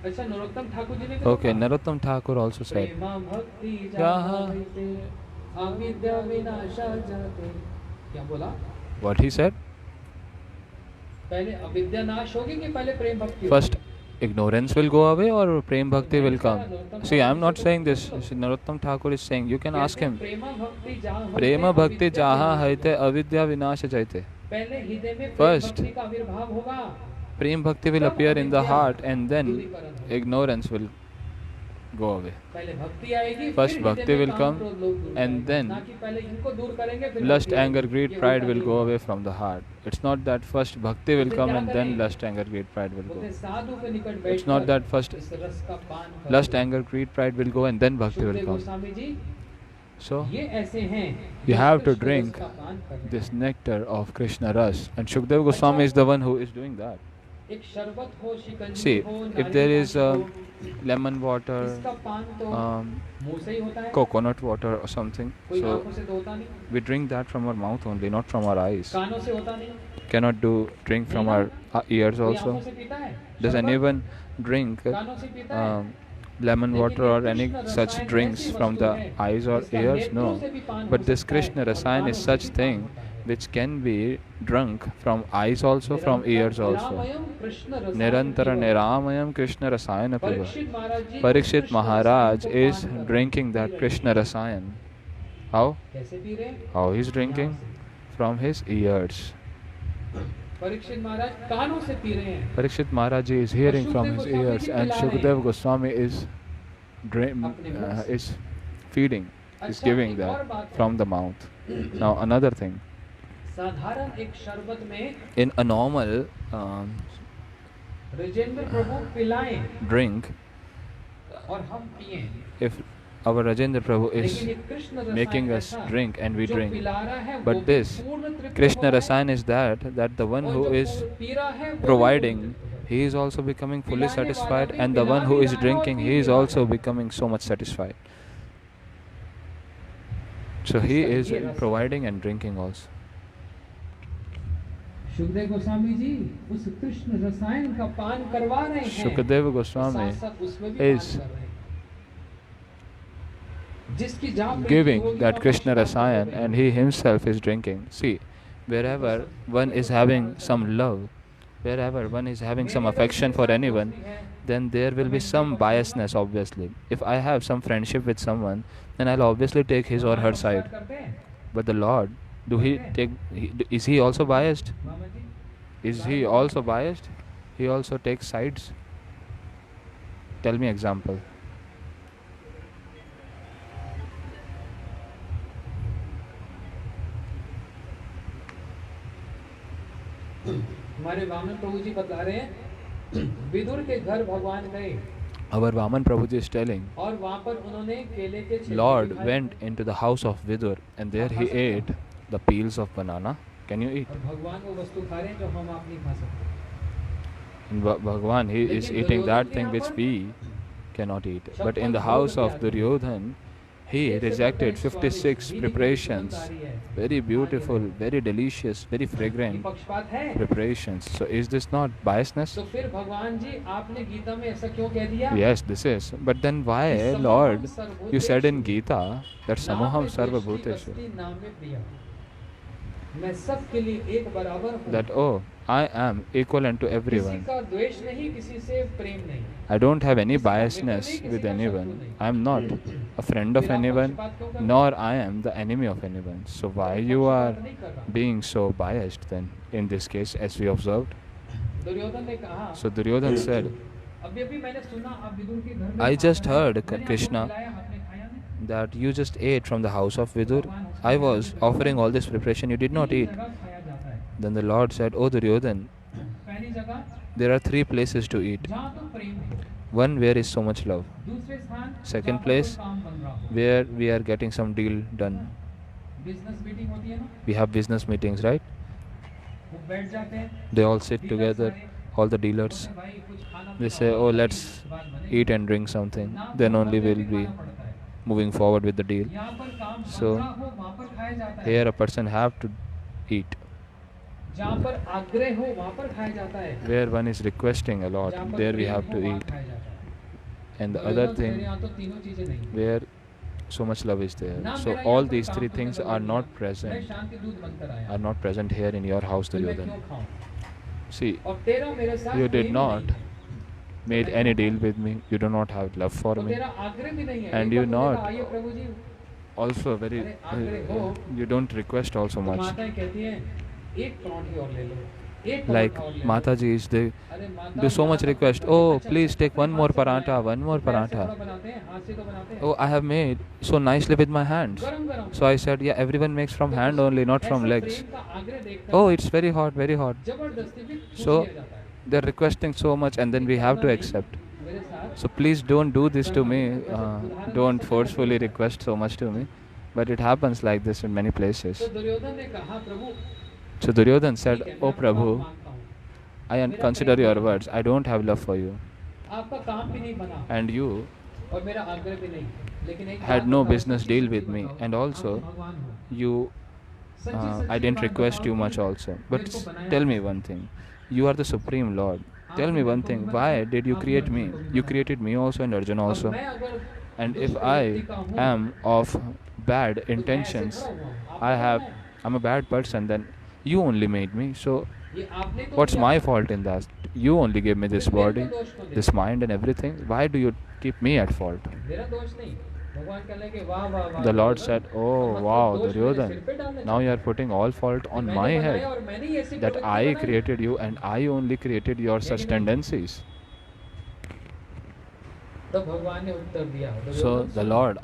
Okay, Narottam Thakur also said. What he said? First ignorance will go away or Prem Bhakti will come? See, I am not saying this. Narottam Thakur is saying, you can ask him. Prema Bhakti jaha haite avidya vinasha jaite. First, Prem Bhakti will appear in the heart and then ignorance will go away. First Bhakti will come and then lust, anger, greed, pride will go away from the heart. It's not that first Bhakti will come and then lust, anger, greed, pride will go. It's not that first lust, anger, greed, pride will go and then Bhakti will come. So, you have to drink this nectar of Krishna Ras, and Shukdev Goswami is the one who is doing that. See, if there is lemon water, coconut water or something, so we drink that from our mouth only, not from our eyes. Cannot drink from our ears also. Does anyone drink lemon water or any such drinks from the eyes or ears? No. But this Krishna Rasayan is such thing which can be drunk from eyes also, from ears also. Nirantara Niramayam Krishna Rasayana Piva. Parikshit Maharaj is drinking that Krishna Rasayan. How? How he is drinking? From his ears. Parikshit Maharaj is hearing from his ears, and Shukdev Goswami is feeding, is giving that from the mouth. Now another thing, साधारण एक शरबत में in a normal Rajendra Prabhu पिलाएं drink, और हम पिएं, if our Rajendra Prabhu is लेकिन ये कृष्ण रसायन making us ऐसा, drink and we जो drink, पिला रहा है वो but भी this पूर्ण तृप्त Krishna हो रहा है, Rasayan is that the one और who जो is पी रहा है वो भी providing, पूर्ण तृप्त हो रहा है। he is also becoming fully पिलाने वाला satisfied, भी and the पिला one भी who is रहा है और drinking, पी he भी is रहा also है। becoming so much satisfied. So he इसका is ये रस है। providing and drinking also. Sukhdev Goswami ji उस कृष्ण रसायन का पान करवा रहे हैं, Shukadeva और Goswami साथ-साथ उसमें भी is पान कर रहे हैं। जिसकी जहाँ प्रीति giving होगी that वहाँ Krishna पक्षपात Rasayan, होगा। and he himself is drinking. See, wherever one is having some love, wherever one is having some affection for anyone, then there will be some biasness, obviously. If I have some friendship with someone, then I'll obviously take his or her side. But the Lord, is he also biased? Is he also biased? He also takes sides? Tell me example. हमारे वामन प्रभु जी बता रहे हैं, विदुर के घर भगवान गए Our Vaman Prabhuji is telling, और वहाँ पर उन्होंने केले के छिलके Lord दिखाए went into the house of Vidur, and there he ate the peels of banana. Can you eat? और भगवान वो वस्तु खा रहे हैं जो हम आप नहीं खा सकते। In Bhagwan, he is लेकिन eating दुर्योधन that के thing यहाँ which पर we cannot eat. But in 56 the house भोग of त्यागे। Duryodhan, he इससे rejected बताएं, 56 स्वादिष्ट, preparations, सुगंधकारी है। very beautiful, very delicious, very ये fragrant पक्षपात है। preparations. So is this not biasness? तो फिर भगवान जी आपने गीता में ऐसा क्यों कह दिया? Yes, this is. But then why, Lord, you said in Gita that Samoham Sarva Bhuteshu, मैं सबके लिए एक बराबर हूँ। that oh, I am equivalent to किसी everyone. का द्वेष नहीं, किसी से प्रेम नहीं। I don't have any किसी का मित्र biasness नहीं, किसी with का शत्रु anyone. नहीं। I am not a friend of फिर आप anyone, पक्षपात क्यों कर रहे हो? nor I am the enemy of anyone. So why मैं you are पक्षपात नहीं कर रहा। being so biased then in this case, as we observed? Duryodhan ने कहा, So Duryodhan said, अभी मैंने सुना आप विदुर के घर में I just खाना heard, खाया। मैंने आपको Krishna, खिलाया, आपने खाया नहीं? that you just ate from the house of Vidur. I was offering all this preparation, you did not तीन eat. जगह खाया जाता है। Then the Lord said, Oh Duryodhan, पहली जगह there are 3 places to eat. जहाँ तो प्रेम है, One where is so much love. दूसरे स्थान Second जहाँ पर place, कोई काम बन रहा हो। where we are getting some deal done. Business meeting होती है ना, We have business meetings, right? वो बैठ जाते हैं, They all sit together, all the dealers. बोलते हैं, भाई कुछ खाना They खिलाओ, say, oh, तभी let's बात बनेगी। eat and drink something. ना Then वहाँ only पर we'll भी be खाना पड़ता है। moving forward with the deal. यहाँ पर काम बन So, रहा हो, वहाँ पर खाया जाता है। Here a person have to eat. जहाँ पर आग्रह हो, वहाँ पर खाया जाता है। Where one is requesting a lot, जहाँ पर there we प्रेम have हो, to वहाँ eat. खाया जाता है। And the दुर्योधन other मेरे thing, यहाँ तो तीनों चीजें नहीं। where so much love is there. ना So मेरा all यहाँ पर these काम 3 करने things का are मन not नहीं। मैं present, शांति दूत बनकर आया। are not present here in your house, तो मैं Duryodhan. क्यों खाऊं? See, और तेरा मेरे साथ you Prem did he not नहीं है। made any deal with me. You do not have love for तो me. तेरा आग्रह भी नहीं है। And एक you बार तुमने not कहा, आइए प्रभु जी, Also very, अरे आग्रह हो, you don't request also तो much. माताएं कहती हैं, एक परांठी और ले लो, एक Like परांठा और ले लो। Mataji is they अरे माता do so much यहाँ तक request. करके, Oh, अच्छा, please take अपने one हाथ more से बनाया, paratha, one more पैर से paratha. थोड़ा बनाते हैं, हाथ से तो बनाते हैं। Oh, I have made so nicely with my hands. गरम गरम। So I said, yeah, everyone makes from तो hand उस only, not from ऐसे legs. प्रेम का आग्रह देखकर Oh, it's very hot, very hot. जबरदस्ती भी छूट So दिया जाता है। they're requesting so much, and then we have to accept. मेरे साथ So please don't do this to me. Don't forcefully request so much to me. But it happens like this in many places. तो दुर्योधन ने कहा, प्रभु So Duryodhan said, ठीक है, Oh मैं Prabhu, आपको मानता हूँ। I consider your words. I don't have love for you. आपका काम भी नहीं बना And you और मेरा आग्रह भी नहीं, लेकिन एक had बात no बताओ, business सच्ची deal सच्ची with me. बताओ, And also, आप भगवान हो। you, सच्ची I सच्ची didn't बात request बताओ you कि much also. But मेरे को बनाया tell me किसने? one thing. You are the Supreme Lord. Tell me one thing. Why did you create me? You created me also and Arjuna अब also. मैं अगर And if दुष्ट I व्यक्ति का हूँ, am of bad तो मैं ऐसे intentions, खड़ा हुआ हूँ, I आपको have, बनाया। I'm a bad person, then you only made me. So ये आपने तो what's किया। my fault in that? You only gave me this फिर मेरे body, को दोष क्यों this देते? mind and everything. Why do you keep me at fault? मेरा दोष नहीं, भगवान कह रहे कि वाह वाह वाह The Lord दुर्योधन, said, तो Oh मतलब wow, दोष मेरे Duryodhan, सिर पे डालना now you चाहते are putting all fault हैं। on मैंने my बनाया head. और मैंने ही ऐसी That प्रवृत्ति I बनाई। created you and I only created your such नहीं? tendencies. तो भगवान ने उत्तर दिया, So दुर्योधन the सुनो, Lord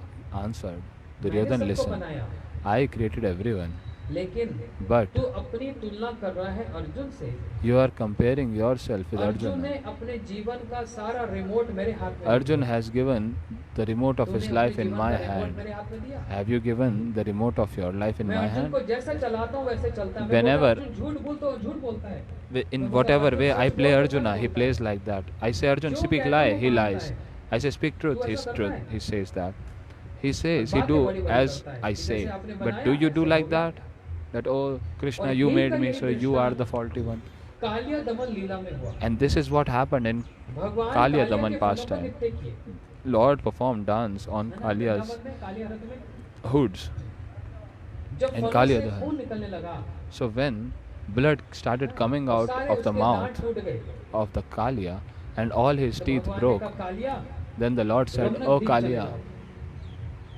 answered, मैंने Duryodhan, सबको listen. बनाया, I created everyone. लेकिन But तू अपनी तुलना कर रहा है अर्जुन से। you are comparing yourself with Arjun Arjuna. ने अपने जीवन का सारा रिमोट मेरे हाथ में Arjun has given the remote of his तूने life अपने in जीवन my का रिमोट hand. मेरे हाथ में दिया। Have you given the remote of your life in मैं my अर्जुन hand? को जैसा चलाता हूँ वैसे चलता है। Whenever- मैं बोलता हूँ, अर्जुन झूठ बोल तो झूठ बोलता है। In मैं whatever बोलता हूँ, way I अर्जुन play सच बोल तो Arjuna, सच he बोलता plays है। like that. I say, Arjun, क्यों speak कहता lie, हूँ he मानता lies. है। I say, speak truth, तू he's ऐसा करता truth. है। He says that. He says, he बातें do बड़ी-बड़ी as करता है I कि say. जैसे आपने But बनाया, do you do ऐसे like हो गया। that? That, oh, Krishna, और you यही made का me, यही so you are दृष्टांत the faulty one. कालिया दमन लीला में हुआ। And this is what happened in भगवान Kaliya कालिया Daman के फलों को pastime. नित्य किए। Lord performed dance on है ना, Kaliya's वृंदावन में, कालिया रथ में hoods. जब in फलों Kaliya से Daman. खून निकलने लगा, So when blood started coming और out सारे of the उसके दांत mouth टूट गए, of the Kaliya and all his तो teeth भगवान ने broke, कहा, Kaliya then the Lord said, Ramanak "Oh द्वीप चले Kaliya, जाओ।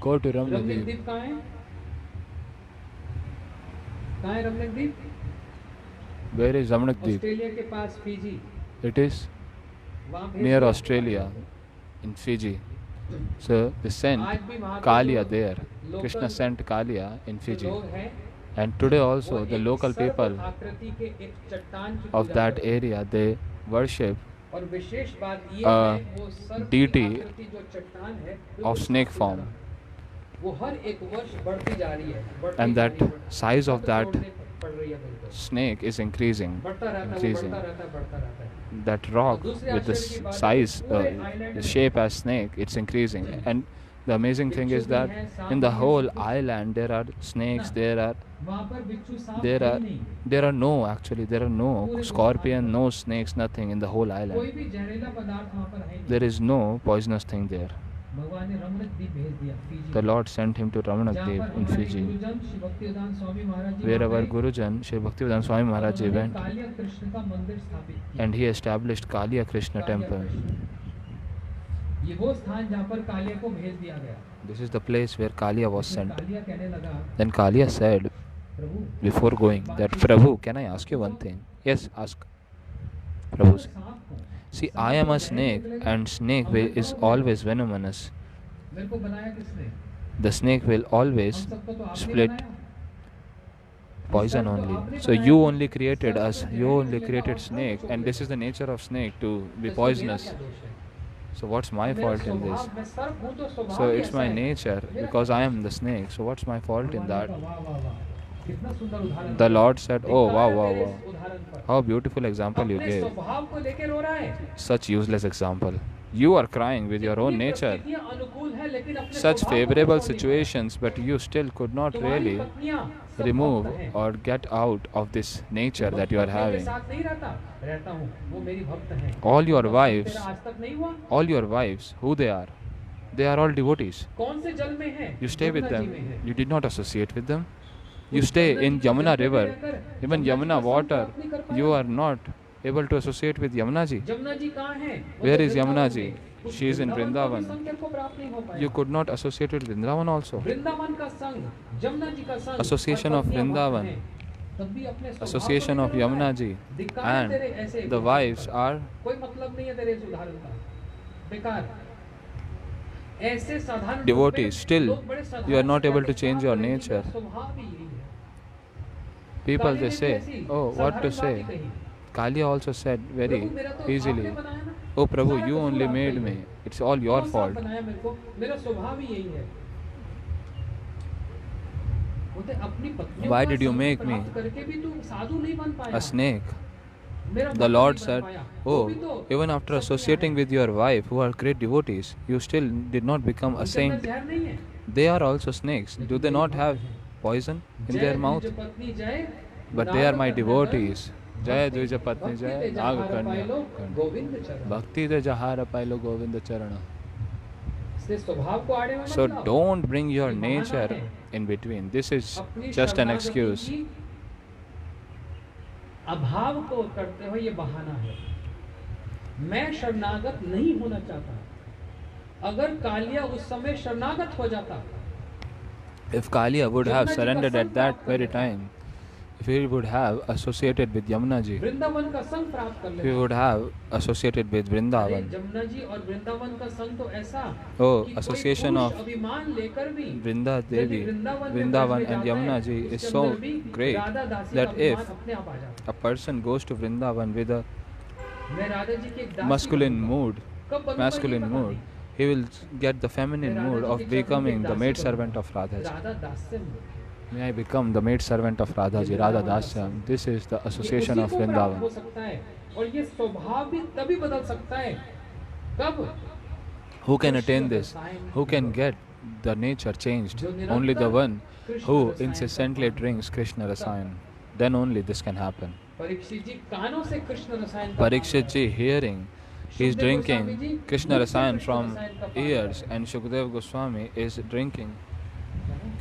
go to Ramanak Ramnadeep." द्वीप कहाँ है? कहाँ है रमणक द्वीप? Where is Ramnadeep? ऑस्ट्रेलिया के पास फिजी, It is वहाँ भेज near दिया। Australia, in Fiji. So they sent आज भी वहाँ पे Kaliya जो there. local Krishna sent Kaliya in जो Fiji. लोग हैं, And today वो also the एक local सर्प people आकृति के एक चट्टान की of पूजा that करते हैं। area, they worship और विशेष बात ये a है, वो सर्प की deity आकृति जो चट्टान है, of snake form. वो हर एक वर्ष बढ़ती जा रही है, बढ़ती And जा that रही है, size of that तोड़ने पड़ रही है बिल्कुल। snake is increasing. बढ़ता रहता है, वो increasing. बढ़ता रहता है, बढ़ता रहता है। That rock दूसरे with the आश्चर्य की बात है, size, पूरे island the में shape as snake, it's increasing. And the amazing thing is बिच्छू भी that हैं, सांप in the भी हैं, whole सब कुछ। island there are snakes, there are वहाँ पर बिच्छू सांप there है are ही नहीं, there are no actually there are no पूरे scorpion, Gujarat no snakes, nothing in the whole कोई island. भी जहरीला पदार्थ वहाँ पर है नहीं। There is no poisonous thing there. भगवान ने रमणक द्वीप भेज दिया फिजी The में। Lord sent him to जहाँ पर Ramanakdev in हमारे Fiji, गुरुजन श्री भक्तिवेदांत स्वामी महाराज जी where वहाँ our गए Gurujan Shri Bhaktivedanta Swami और Maharaj ji उन्होंने went कालिया कृष्ण का मंदिर स्थापित किया। and he established Kaliya Krishna Kaliya temple. Krishna. ये वो स्थान जहाँ पर कालिया को भेज दिया गया। This is the place where Kaliya was फिर sent. कालिया कहने लगा, Then Kaliya said Prabhu before going that, Prabhu, can I ask you one thing? Yes, ask. Prabhu said, सांप को see, I am a snake and snake is always venomous. मेरे को बनाया किसने? The snake will हम always सबको तो आपने split बनाया। poison इस सर्प को only. आपने So बनाया। you only created सर्प us, को you जहर only निकलेगा created और सर्प snake, चुभ and this is लेगा। the nature of snake to be इसमें मेरा poisonous. क्या दोष है? So what's my मेरा fault in this? स्वभाव, मैं सर्प हूँ तो स्वभाव So ही it's ऐसा my है। nature मेरा because क्या I दोष am the snake. So what's my fault in भगवान that? ने कहा, वाह वाह वाह, कितना सुंदर उदाहरण The दिया। Lord said, oh wow, धिक्कार है wow, तेरे wow. इस उदाहरण पर। How beautiful example you अपने gave. स्वभाव को लेके रो रहा है। Such useless example. You are crying with your own इतनी nature. परिस्थितियां अनुकूल है, लेकिन अपने Such स्वभाव को favorable छोड़ नहीं situations, but you still could not पाए। तुम्हारी really पत्नियां सब remove भक्त हैं। or get out of this nature that you are पत्नी के having. साथ नहीं रहता हूँ, वो मेरी भक्त हैं। All your उनका wives, तेरा आज तक नहीं हुआ? all your wives, who they are? They are all devotees. कौन से जल में है? You stay with Yamuna ji them. में है। You did not associate with them. You उस stay यमुना in जी के Yamuna जल पे river. रहकर Even यमुना जी Yamuna का water, संग प्राप्त नहीं कर पाया। you are not able to associate with Yamuna ji. Yamuna ji कहाँ है? वो Where तो is वृंदावन Yamuna में। ji? उस She is in वृंदावन का भी Vrindavan. संग तेरे को प्राप्त नहीं हो पाया। You could not associate with Vrindavan also. Vrindavan का संग, यमुना जी का संग, Association और of पत्नियां भक्त Vrindavan. हैं। तब भी अपने स्वभाव Association को of लेकर रो रहा Yamuna है। ji. धिक्कार है तेरे ऐसे And the व्यवहार wives पर। are कोई मतलब नहीं है तेरे इस उदाहरण का, बेकार। ऐसे साधारण devotees. Still, लोग बड़े साधारण you are not से able to कहते हैं, change your "हाँ, मेरा nature." स्वभाव ही यही है। People काली they ने भी say, ऐसी oh, what to साधारण say? बात ही कही। Kaliya also said very प्रभु, मेरा तो easily, आपने बनाया ना, oh Prabhu, सारा you कसूर only आपका made ही me. है। It's all your कौन सा fault. बनाया मेरे को? मेरा स्वभाव ही यही है। बोलते अपनी पत्नियों Why का did you संग make me प्राप्त करके भी तू साधु नहीं बन पाया। a snake? मेरा The भक्त Lord नहीं बन said, पाया। वो oh, भी तो even after सत्य associating है। with your wife, who are great devotees, you still did not become a उनके अंदर saint. जहर नहीं है। They are also snakes. Do they not have poison in जय their mouth? द्विज पत्नी जय, But they are my Nag devotees. Jaya भक्ति- Dvija Patni भक्ति Jaya ते Nag जहार Kanya. पायलो गोविंद चरण। Bhakti de Jahara Pailo Govinda Charana. इसलिए स्वभाव को आड़े में मत So लाओ। don't bring your ये बहाना nature है। in between. This is अपनी just an शरणागति excuse. की अभाव को करते हुए ये बहाना है। मैं शरणागत नहीं होना चाहता। अगर कालिया उस समय शरणागत हो जाता, If Kaliya would have Yamuna ji का surrendered संग at that प्राप्त कर very लेता। time, if he would have associated with Yamuna ji, Vrindavan का संग प्राप्त कर if he लेता। would have associated with अरे Vrindavan. जमुना जी और वृंदावन का संग तो ऐसा Oh, कि association कोई of पुरुष अभिमान लेकर भी Vrinda यदि Devi, वृंदावन में Vrindavan बैठने and जाता Yamuna है, ji is उसके so अंदर भी great राधा दासी that का if अभिमान अपने आप आ जाता a person goes to Vrindavan with a है। मैं राधा जी की एक दासी masculine बनूंगा। mood, कब बनूंगा ये masculine पता mood, नहीं। he will get the feminine मैं mood राधा of जी के चरणों की becoming एक the दासी maid बनूंगा। servant of Radha ji. Radha दास्य में। May I become the maid servant of Radha ये ji, Radha वृंदावन का Dasyam. संग। This is the ये association उसी of को प्राप्त हो Vrindavan. सकता है और ये स्वभाव भी तभी बदल सकता है कब Who can attain this? Who can get the nature changed? Only the one who incessantly drinks Krishna Rasayan. Then only this can happen. Parikshit जी कानों से कृष्ण रसायन का Parikshit ji hearing, he is drinking Krishna Rasayan from ears, and Shukdev Goswami is drinking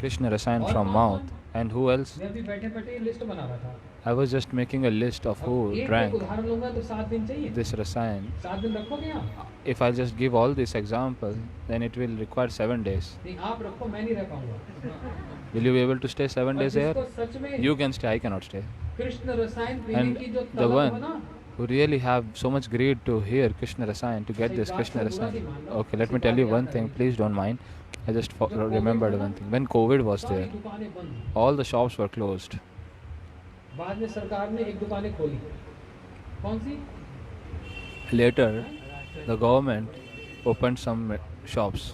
Krishna Rasayan from mouth. And who else? मैं अभी बैठे बैठे list बना रहा था। I was just making a list of who एक drank उदाहरण लूंगा तो 7 दिन चाहिए। this Rasayan. 7 दिन रखोगे आप? If I just give all these examples, then it will require 7 days. नहीं आप रखो मैं नहीं रह पाऊंगा। Will you be able to stay 7 days here? जिसको सच में You can stay, I cannot stay. Krishna रसायन पीने And की जो the तलब हो one ना, who really have so much greed to hear Krishna Rasayan, to get this Krishna Rasayan. Okay, let me tell you one thing, please don't mind. I just remembered one thing. When COVID was सारी there, दुकानें बंद। all the shops were closed. बाद में सरकार ने एक दुकानें खोली। कौन सी? Later, the government opened some shops.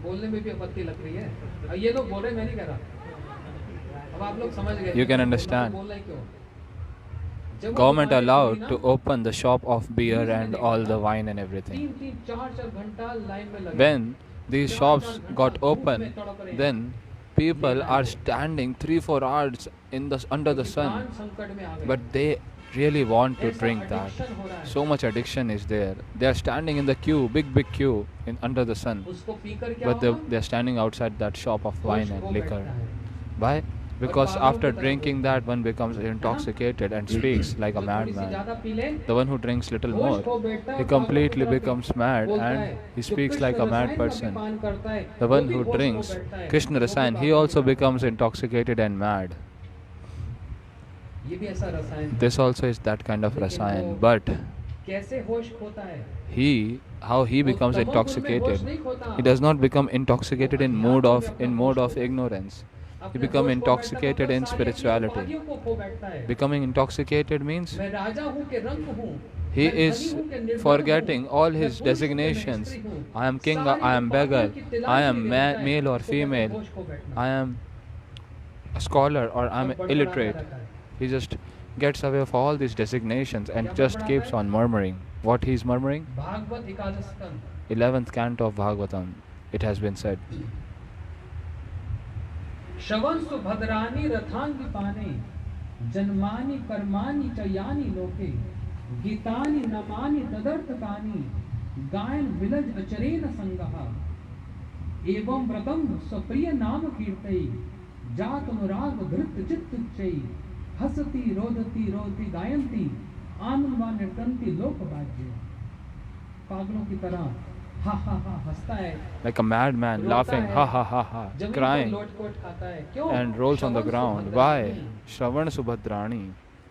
बोलने में भी आपत्ति लग रही है। ये लोग बोल रहे मैं नहीं कह रहा। अब आप लोग समझ गए। You can understand. बोलना ही क्यों? जब वो Government दुकानें allowed खोली to ना, open the shop of beer and all the wine and everything. 3-3 4-4 घंटा लाइन में लगे। When these shops got open, then people are standing 3-4 hours in the under the sun, प्राण संकट में आ गए। but they really want to ऐसा drink that. addiction हो रहा है। So much addiction is there. They are standing in the queue, big queue in under the sun, उसको पीकर क्या but होगा? they are standing outside that shop of wine होश खो and liquor. बैठता है। Why? Because पागलों after की तरह drinking that, one becomes intoxicated and speaks like a जो थोड़ी सी madman. ज़्यादा पी ले, The one who drinks little होश more, खो बैठता है he और completely पागलों की तरह becomes mad बोलता and है। he जो speaks Krishna like a mad रसायन का person. भी पान करता है, The वो one भी who होश खो drinks बैठता है, Krishna वो भी Rasayan, he पागलों also की तरह। becomes intoxicated and mad. ये भी ऐसा रसायन है। This also is that kind of लेकिन Rasayan. वो But कैसे होश खोता है? how he वो becomes तमोगुण में intoxicated, होश नहीं खोता। he does not become intoxicated in mode of ignorance. He अपने become होश खो intoxicated बैठता है, in सारी अपनी spirituality. उपाधियों को खो बैठता है। Becoming intoxicated means मैं राजा हूँ के रंक हूँ, he मैं is धनी हूँ के निर्धन forgetting हूँ, all मैं his पुरुष हूँ के designations. मैं स्त्री हूँ। I am king, सारी I am उपाधियों beggar, की तिलांजलि I am देता है, male or उसको कहते हैं female, होश खो बैठना। I am a scholar or I am और बड़बड़ाता illiterate. रहता है। He just gets away of all these designations and क्या just बड़बड़ाता keeps है? on murmuring. What he is murmuring? Bhagavat एकादश स्कंद 11th canto of Bhagavatam, it has been said. श्रवण सुभद्रानि रथांगि पाने जन्मानि कर्माणि च यानि लोके गीतानि नमानि तदर्थकानि गायन विलज अचरेण संगः एवं व्रतम स्वप्रिय नाम कीर्तय जात अनुराग धृत चित्तुच्चै हसति रोदति गायन्ति आनंदवा नृत्यन्ति लोकवाज्य। पागलों की तरह हा हा हा हंसता है, Like a madman रोता laughing, है, ha ha ha ha, जमीन पर crying लोट-पोट खाता है। क्यों? and rolls on the Shravan ground. सुभद्रानि। Why? Shravan Subhadrani.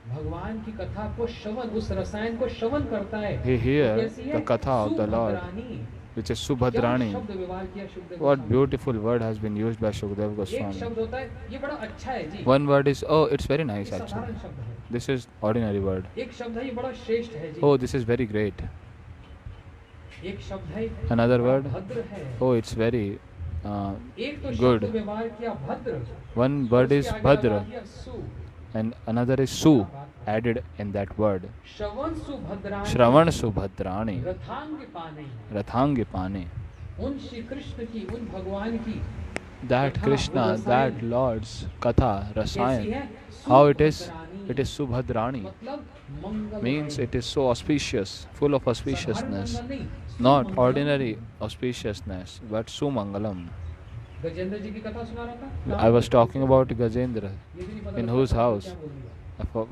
भगवान की कथा को श्रवण, उस रसायन को श्रवण करता है। He hears कैसी है? the katha of the Lord, सुभद्रानि। which is क्या Subhadrani. शब्द व्यवहार किया Shukdev What Goswami? beautiful word has been used by Shukdev एक Goswami. शब्द होता है, ये बड़ा अच्छा है जी। One word is, oh, it's very nice ये actually. साधारण शब्द है। This is ordinary word. एक शब्द है, ये बड़ा श्रेष्ठ है जी। Oh, this is very great. एक शब्द है, Another word? भद्र है। Oh, it's very एक तो good. शब्द व्यवहार किया भद्र, One word is उसके आगे लगा Bhadra दिया सु। and another is Su added in that word. Shravan सुभद्रानि Shravan Subhadrani. रथांग पाने। Rathangi Pane. उन श्री कृष्ण की, उन भगवान की That कथा, Krishna, वो that रसायन Lord's Katha, कैसी Rasayan, है? how it is, सुभद्रानि। it is Subhadrani. मतलब मंगल Means है। it is so auspicious, full of साधारण auspiciousness. मंगल नहीं, Not Sumangalam. ordinary auspiciousness, but Sumangalam. Gajendra जी की कथा सुना रहा था। I was talking about Gajendra, ये भी नहीं पता in लगता whose कथा house? क्या बोल दिया।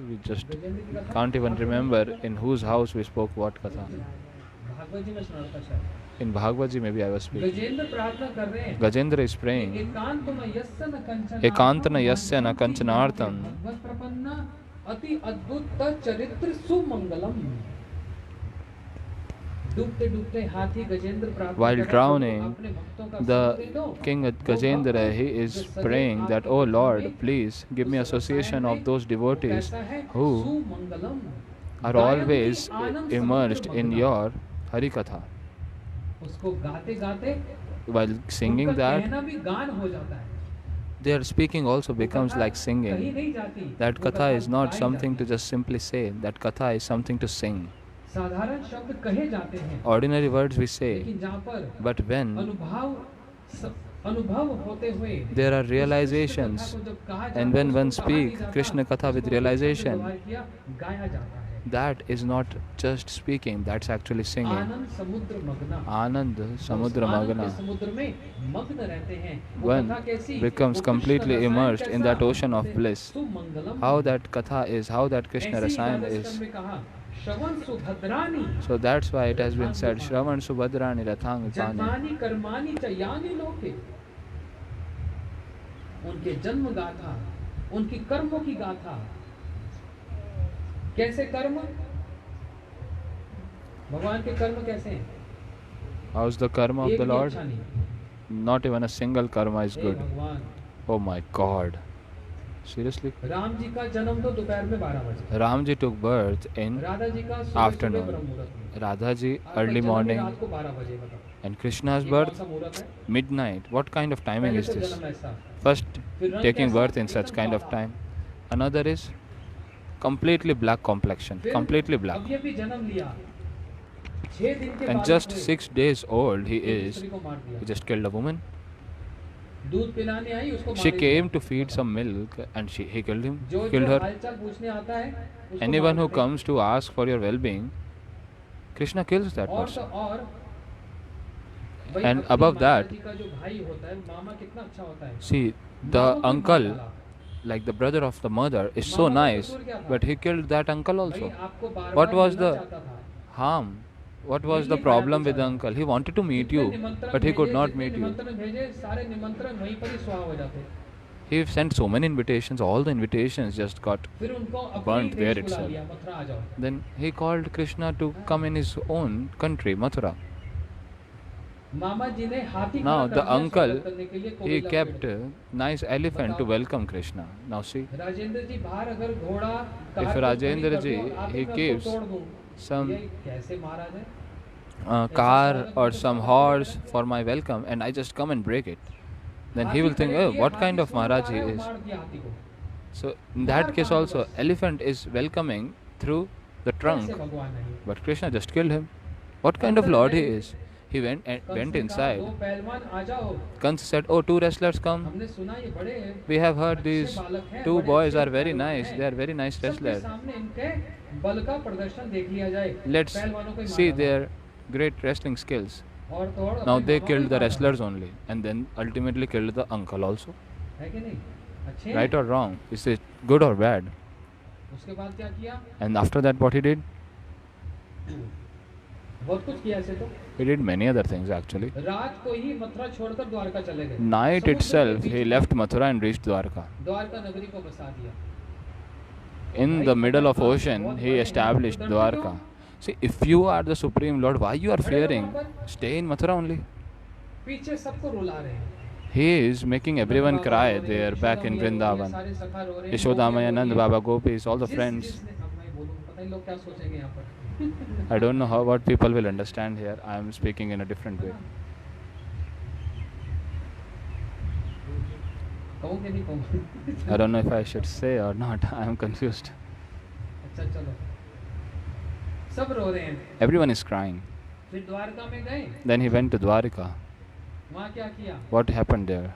We just गजेंद्र की कथा can't even remember in whose house we spoke what Katha. Bhagavat जी में सुना रहा था शायद। In Bhagavad Ji, maybe I was speaking. Gajendra प्रार्थना कर रहे हैं, Gajendra is praying. Ekantana yasya na kanchanartam. भगवत प्रपन्ना अति अद्भुत चरित्र सुमंगलम। डूबते डूबते हाथी गजेंद्र प्रार्थना While कर रहे हैं, drowning, अपने भक्तों का the साथ दे दो। king Gajendra, he is praying that, oh Lord, please give me association of those devotees who Sumangalam are always immersed in your Harikatha. उसको गाते गाते While singing that, कहना भी गान हो जाता है। their speaking also becomes like कहीं singing. नहीं जाती, That katha is not something to just simply say, that katha is something to sing. साधारण शब्द कहे जाते हैं, Ordinary words we say, लेकिन जहाँ पर but when अनुभव होते हुए there are realizations, and when one speaks Krishna Katha with realization, गाया जाता है। that is not just speaking, that's actually singing. आनंद समुद्र मग्न, Anand Samudra आनंद के Magna. समुद्र में मग्न रहते हैं। वो One कथा कैसी? becomes वो कृष्ण completely रसायन immersed in कैसा? that ocean of bliss. Sumangalam. How that katha is, how that Krishna ऐसे ही Rasayan द्वादश is. स्कंद में कहा, श्रवण सुभद्रानी So that's why it has been said, Shravan Subhadrani Rathang Pani. जन्मानि कर्माणि च यानि लोके। उनके जन्म गाथा, उनकी कर्मों की गाथा। कैसे कर्म? भगवान के कर्म कैसे हैं? How's the karma of एक the भी Lord? अच्छा नहीं। Not even a single karma is hey good. भगवान, Oh my God. Seriously? Ram ji का जन्म तो दोपहर में 12 बजे, Ramji took birth in Radha ji का सुबह afternoon. ब्रह्म मुहूर्त में, Radhaji आपका early जन्म morning, रात को 12 बजे। बताओ and Krishna's ये कौन birth सा मुहूर्त है? midnight. What kind of timing पहले is तो this? जन्म ऐसा, First, फिर रंग taking कैसा? birth in such एकदम kind of काला। time. Another is completely black complexion, फिर completely black. अभी अभी जन्म लिया, 6 दिन के And बाद just में 6 days old he एक is. दूसरे को मार दिया। He just killed a woman. दूध पिलाने आई, उसको She मार came दिया। to feed some milk and he killed him, जो killed her. हालचाल पूछने आता है, उसको Anyone मार who देते हैं। comes to ask for your well-being, Krishna kills that और तो person. और भाई And अपनी above माता that, जी का जो भाई होता है, मामा कितना अच्छा होता है। See, the मामा को मार uncle, डाला। like the brother of the mother, is so मामा का nice, कसूर क्या था? but he killed that uncle भाई also. आपको बार What बार was मिलना the चाहता था। harm? What was the मिलने problem पाया with the बेचारा। uncle? He wanted to meet जितने you, निमंत्रण but he could भेजे, not जितने meet you. निमंत्रण भेजे, सारे निमंत्रण वहीं पर ही स्वाहा हो जाते। He sent so many invitations, all the invitations just got फिर उनको अपने burnt ही there देश बुला itself. लिया, मथुरा आ जाओ। Then he called Krishna to come in his own country, Mathura. मामा जी ने हाथी Now खड़ा कर the दिया uncle, स्वागत करने के लिए he कोविला kept पेड़। a nice elephant to welcome Krishna. Now see, Rajendra जी बाहर अगर घोड़ा कार if को Rajendra खड़ी कर ji, दूं और आते he मैं उसको gives तोड़ दूं, some ये कैसे महाराज है? car or some horse for my welcome and I just come and break it, then he will think, oh, what kind of Maharaj he is. So in that case also, elephant is welcoming through the trunk, but Krishna just killed him. What kind of Lord he is? He went inside. Kansa said, oh, 2 wrestlers come. We have heard these 2 boys are very nice. They are very nice wrestlers. Let's see their great wrestling skills. Now they killed the wrestlers only and then ultimately killed the uncle also. Right or wrong? Is it good or bad? And after that what he did? He did many other things actually. Night itself he left Mathura and reached Dwarka. In the middle of ocean he established Dwarka. See, if you are the Supreme Lord, why you are fearing? Stay in Mathura only. He is making everyone cry there back in Vrindavan. Yashodamaya, Nand Baba, Gopis, all the friends. I don't know what people will understand here. I am speaking in a different way. I don't know if I should say or not. I am confused. Everyone is crying. Then he went to Dwarka. What happened there?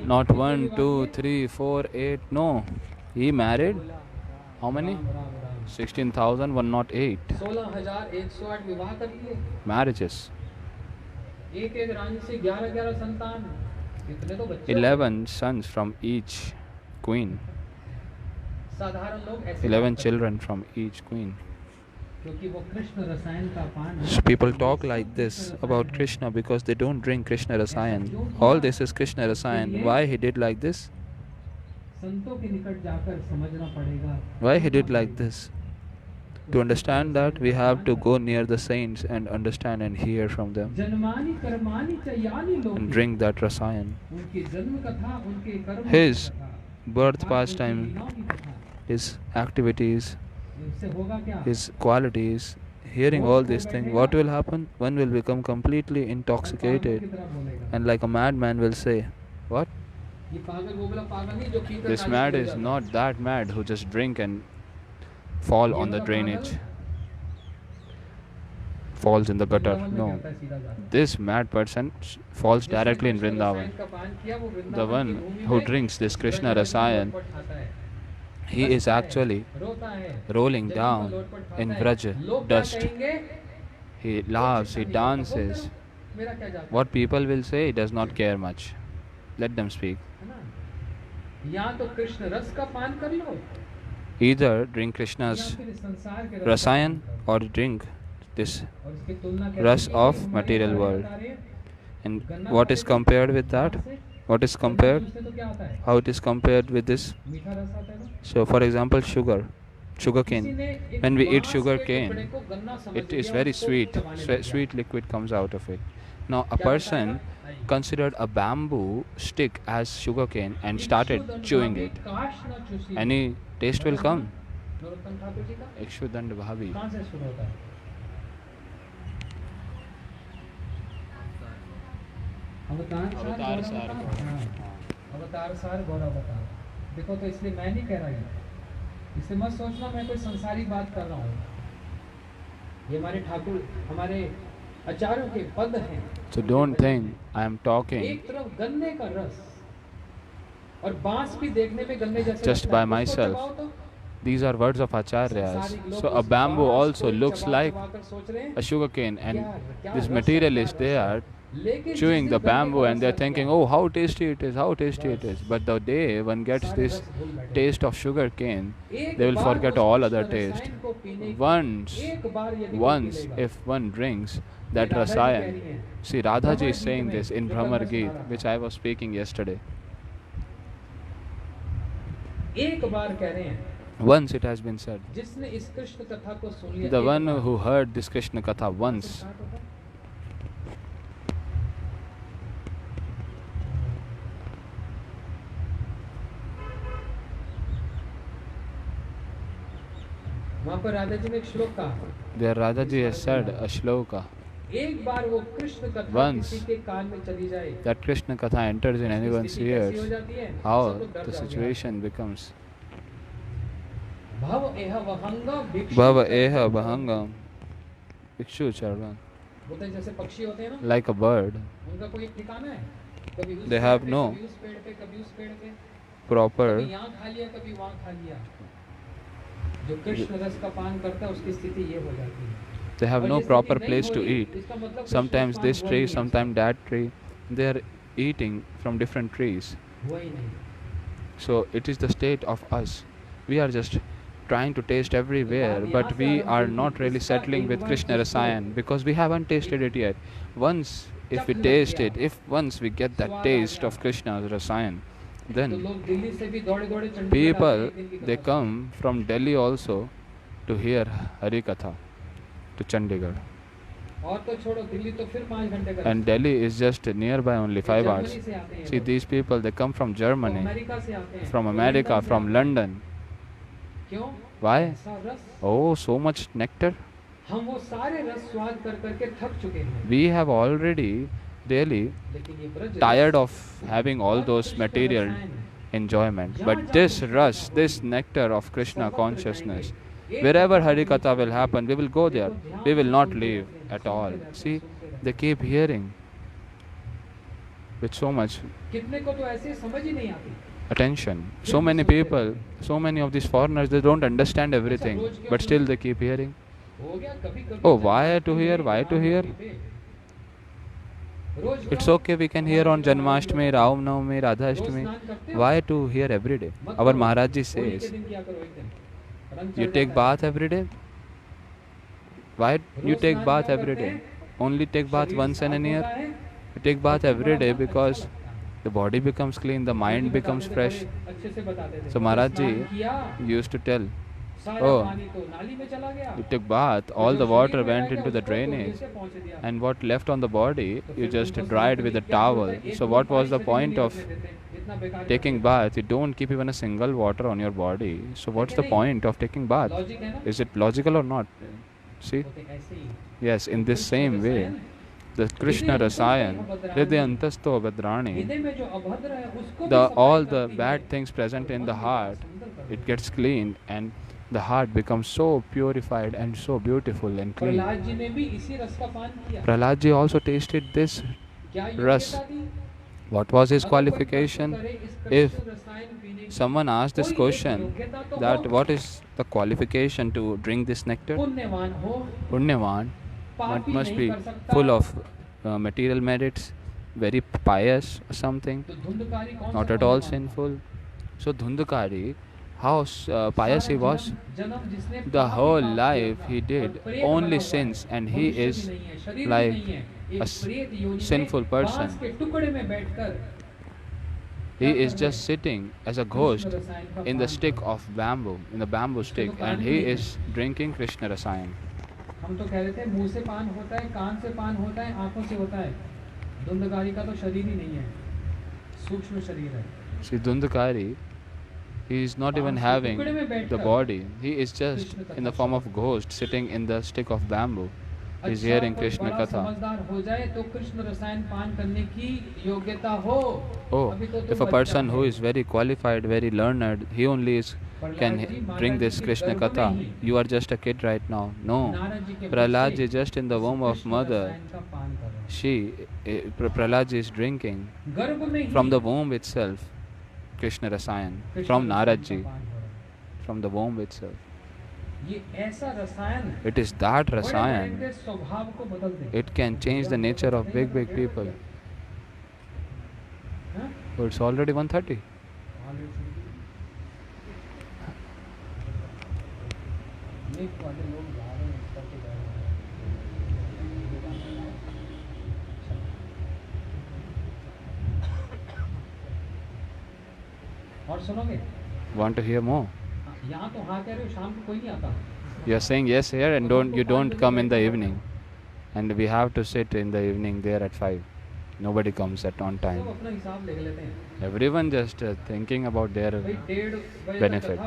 Not 1, 2, 3, 4, 8. No. He married how many? 16,108 marriages. 11 sons from each queen. 11 children from each queen. क्योंकि वो कृष्ण रसायन का पान So people talk like this about Krishna because they don't drink Krishna Rasayan. All this is Krishna Rasayan. Why he did like this? संतों के निकट जाकर समझना पड़ेगा. Why he did like this? To understand that, we have to go near the saints and understand and hear from them जन्मानि कर्माणि च यानि and लोके. drink that Rasayan. उनकी जन्म कथा, उनके कर्म His की कथा, birth, उनकी pastime, लीलाओं की कथा. his activities, इससे होगा क्या? his qualities, hearing all these things, what will happen? One will become completely intoxicated की तरह बोलेगा. and like a madman will say, what? ये पागल वो वाला पागल नहीं जो पीकर This नाली mad में is गिर not जाता. that mad who just drink and fall on the drainage, falls in the gutter. Vrindavan में No, जाता है, सीधा जाता है. this mad person falls directly in जिसने कृष्ण Vrindavan. रसायन का पान किया, वो The वृंदावन one की भूमि who में drinks this Krishna जगह-जगह Rasayan, लोटपट खाता है. he is हंसता है, actually रोता है, rolling जमीन पर down लोटपट खाता in है. Vraj लोग क्या dust. कहेंगे? He laughs, he dances. मेरा क्या जाता है? What people will say, he does not care much. Let them speak. है ना? या तो कृष्ण रस का पान कर लो, Either drink या Krishna's फिर इस संसार के रस का Rasayan पान कर लो. or drink this. और इसकी तुलना कैसे रस की? of हमारे material आचार्य world. बता रहे हैं, And गन्ना what खाते is थे, compared with that? घास से, What is गन्ना compared? जूस से तो क्या आता है? How it is compared with this? मीठा रस आता है ना? So for example, sugar किसी cane. ने एक When we eat बांस sugar के cane, टुकड़े को गन्ना समझ it is लिया, very उसको sweet. चबाने लग गया. Sweet liquid comes out of it. Now a क्या person बताएगा? considered a bamboo stick as sugarcane and एक started शुद्ध chewing अनुभवी it. काश न चूसी. Any taste will come. Narottam Thakur ji का Ikshudand Bhavi. कहाँ से शुरू होता है? अवतार सार अवतार सार गौर अवतार. देखो तो इसलिए मैं नहीं कह रहा हूँ, इससे मत सोचना मैं कोई संसारी बात कर रहा हूँ. ये हमारे ठाकुर हमारे आचार्यों के पद हैं. So don't think I am talking एक तरफ गन्ने का रस और बांस भी देखने में गन्ने जैसे just लगता by है. उसको myself. चबाओ तो These are words of acharyas. संसारिक लोग So a उस bamboo बांस also को looks चबा like चबाकर सोच रहे हैं, a sugarcane, and क्या this रस है, materialists, क्या they रस are है. लेकिन chewing जिस the दिन गन्ने bamboo का and रस they're लग thinking, गया, oh, how tasty it is, how tasty it is. But the day one gets सारे this रस भूल बैठे. taste of sugar cane, एक they will बार forget उस all कृष्ण other रसायन taste. को पीने की- Once, एक बार यदि कोई once, पीलेगा, if one drinks that ये राधा जी कह Rasayan. रही हैं. See, Radha ji Bhramar is गीत saying में this in जो Brahmar कल मैं Geet, सुना रहा which था. I was speaking yesterday. एक बार कह रहे हैं, Once it has been said. जिसने इस कृष्ण कथा को सुन लिया, The एक one bar, who heard this Krishna Katha once, start होता है. वहाँ पर राधा जी ने एक श्लोक कहा, there Radha ji has said a shloka. एक बार वो कृष्ण कथा Once किसी के कान में चली जाए, That Krishna Katha enters in उसकी anyone's स्थिति कैसी हो ears, जाती है, how सब लोग डर the जाओगे. situation becomes. भव एह वहंग भिक्षु Bhava चरण eha भव. bahangam Vikshu charvan. बोलते हैं जैसे पक्षी होते हैं ना, Like a bird, उनका कोई ठिकाना है, कभी उस They पेड़ have पे, no कभी उस पेड़ पे, कभी उस पेड़ पे, proper. कभी यहाँ खा लिया, कभी वहाँ खा लिया. जो कृष्ण रस का पान करता है उसकी स्थिति ये हो जाती है. They have और no ये स्थिति proper नहीं place हो to रही, eat. इसका मतलब कृष्ण Sometimes पान this हुआ ही tree, नहीं. sometimes that tree. They are eating from different trees. हुआ ही नहीं. So it is the state of us. We are just trying to taste everywhere, but we are not really settling with Krishna Rasayan because we haven't tasted it yet. Once, if we taste it, if once we get that taste of Krishna's Rasayan, तो then लोग दिल्ली से भी दौड़े दौड़े चंडीगढ़ आते हैं people, एक दिन की they कथा come from Delhi also to hear Hari Katha to Chandigarh. सुनने. और तो छोड़ो, दिल्ली तो फिर 5 घंटे का And Delhi is just nearby only 5 Germany hours. से आते हैं See, लोग. these people, they come from तो Germany, अमेरिका से आते हैं, from तो America, लंदन से from आते हैं. London. क्यों? Why? ऐसा रस. Oh, so much nectar. हम वो सारे रस स्वाद कर करके थक चुके हैं. We have already really लेकिन ये ब्रज tired रस of having all और those कृष्ण material रसायन enjoyment. But this rus, this nectar of Krishna consciousness, wherever Hari Katha will happen, we will go there. We will not leave at all. See, they keep hearing with so much कितने को तो ऐसे समझ ही नहीं आती. attention. So many people, so many of these foreigners, they don't understand everything, but still they keep hearing. हो गया कभी कभी. Oh, why to hear? Why to hear? Rose It's okay, we can hear on Janmashtami, Ram Navami, Radha Ashtami. Why to hear every day? Our Maharaj ji says, you take bath every day. Why you take bath every day? Only take bath once in a year? You take bath every day because the body becomes clean, the mind becomes fresh. So Maharaj Ji used to tell, oh, you took bath, all the water went into the drainage, and what left on the body, you just dried with a towel. So what was the point of taking bath? You don't keep even a single water on your body. So what's the point of taking bath? Is it logical or not? See? Yes, in this same way, the Krishna Rasayan, Hridyantasto Bhadrani, all the bad things present in the heart, it gets cleaned and the heart becomes so purified and so beautiful and clean. Prahlad ji also tasted this ras. What was his qualification? If someone asked this question, that what is the qualification to drink this nectar? Punyavan, it must be full of material merits, very pious or something, not at all sinful. So Dhundukari, how pious he was, the whole life he did only sins, and he is like a sinful person. He is just sitting as a ghost in the stick of bamboo, in the bamboo stick, and he is drinking Krishna Rasayan. हम तो कह रहे थे मुंह से पान होता है, कान से पान होता है, आंखों से होता है. धुंधकारी का तो शरीर ही नहीं है, सूक्ष्म शरीर है. See, Dhundukari, he is not even having the body. He is just in the form of ghost sitting in the stick of bamboo. He is hearing Krishna Katha. Oh, if a person who is very qualified, very learned, he only can drink this Krishna Katha. You are just a kid right now. No. Prahlad ji just in the womb of mother. Prahlad ji is drinking from the womb itself Krishna Rasayan. From Narad ji. From the womb itself. It is that Rasayan. It can change the nature of big people. Oh, it's already 1:30. Want to hear more? You are saying yes here, and you don't come in the evening, and we have to sit in the evening there at 5. Nobody comes on time. Everyone just thinking about their benefit.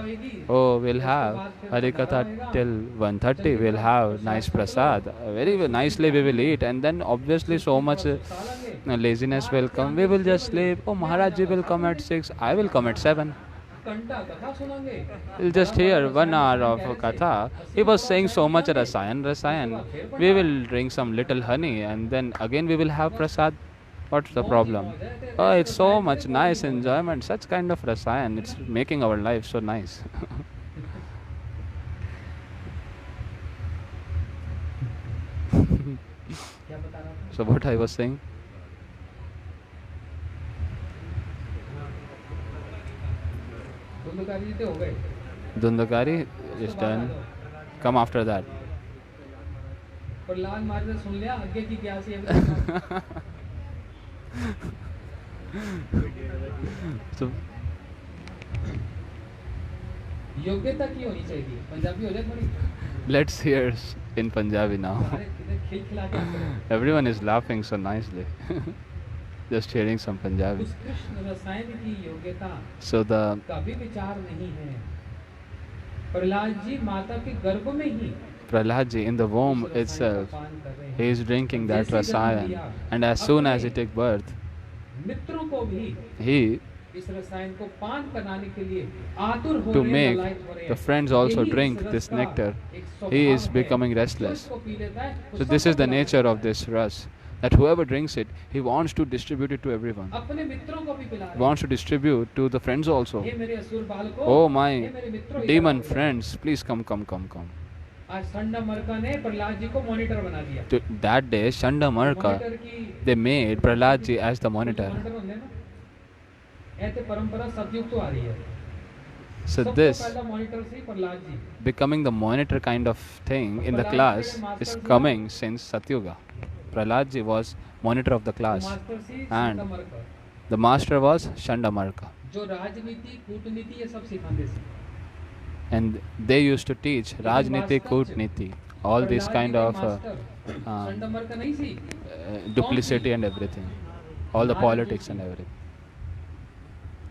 Oh, we'll have Harikatha till 1:30. We'll have nice prasad. Very nicely we will eat, and then obviously so much laziness will come. We will just sleep. Oh, Maharaj Ji will come at 6. I will come at 7. We'll just hear 1 hour of Katha. He was saying so much Rasayan. We will drink some little honey, and then again we will have prasad. What's the problem? Oh, it's so much nice enjoyment, such kind of Rasayan. It's making our life so nice. So what I was saying? Dhundukari is done. Come after that. So, योग्यता की होनी चाहिए. पंजाबी हो जाए थोड़ी. Let's hear in Punjabi now. Everyone is laughing so nicely. Just hearing some Punjabi. So the Prahlad ji in the womb itself, he is drinking that Rasayan, and as soon as he takes birth, he to make the friends also drink this nectar, he is becoming restless. So this is the nature of this ras, that whoever drinks it, he wants to distribute it to everyone. He wants to distribute to the friends also. Oh, my demon friends, please come. That day, Chandigarh, they made Prahlad ji as the monitor. So सबको this पहला monitor से Prahlad ji, becoming the monitor kind of thing in the class is coming since Satyuga. Prahlad ji was monitor of the class master सी and Sangamarkar, the master was Chandamarka. जो राजनीति कूटनीति ये सब सिखाते थे। And they used to teach Rajniti, Kutniti, all this kind of संगमरकर नहीं सी, duplicity and everything, all the politics and everything.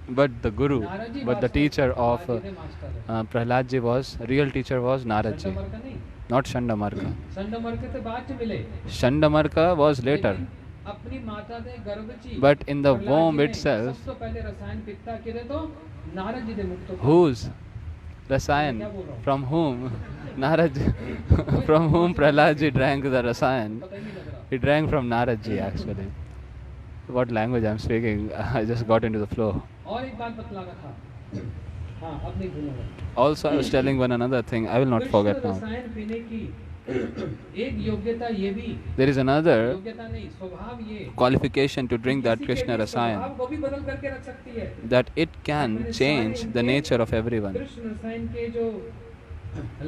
But the guru, but the teacher of Prahlad ji was, real teacher was Narad ji, संगमरकर नहीं, not Chandamarka. संगमरकर से बाद में मिले, Chandamarka was later. अपनी माता ने गर्भची, But in the womb itself, सबसे पहले रसायन पिता के थे तो नारद जी थे मुक्त। whose Rasayan, from whom Narad ji, from whom Prahlad ji drank the Rasayan, he drank from Narad ji actually. What language I'm speaking, I just got into the flow. और एक बात बतला रहा था, हाँ अब नहीं भूलूंगा। Also I was telling one another thing, I will not forget now. रसायन पीने की एक योग्यता ये भी, There is another योग्यता नहीं स्वभाव ये, qualification to drink that किसी के Krishna भी Rasayan, स्वभाव को भी बदल करके रख सकती है। that it can change the nature of everyone. Krishna रसायन के जो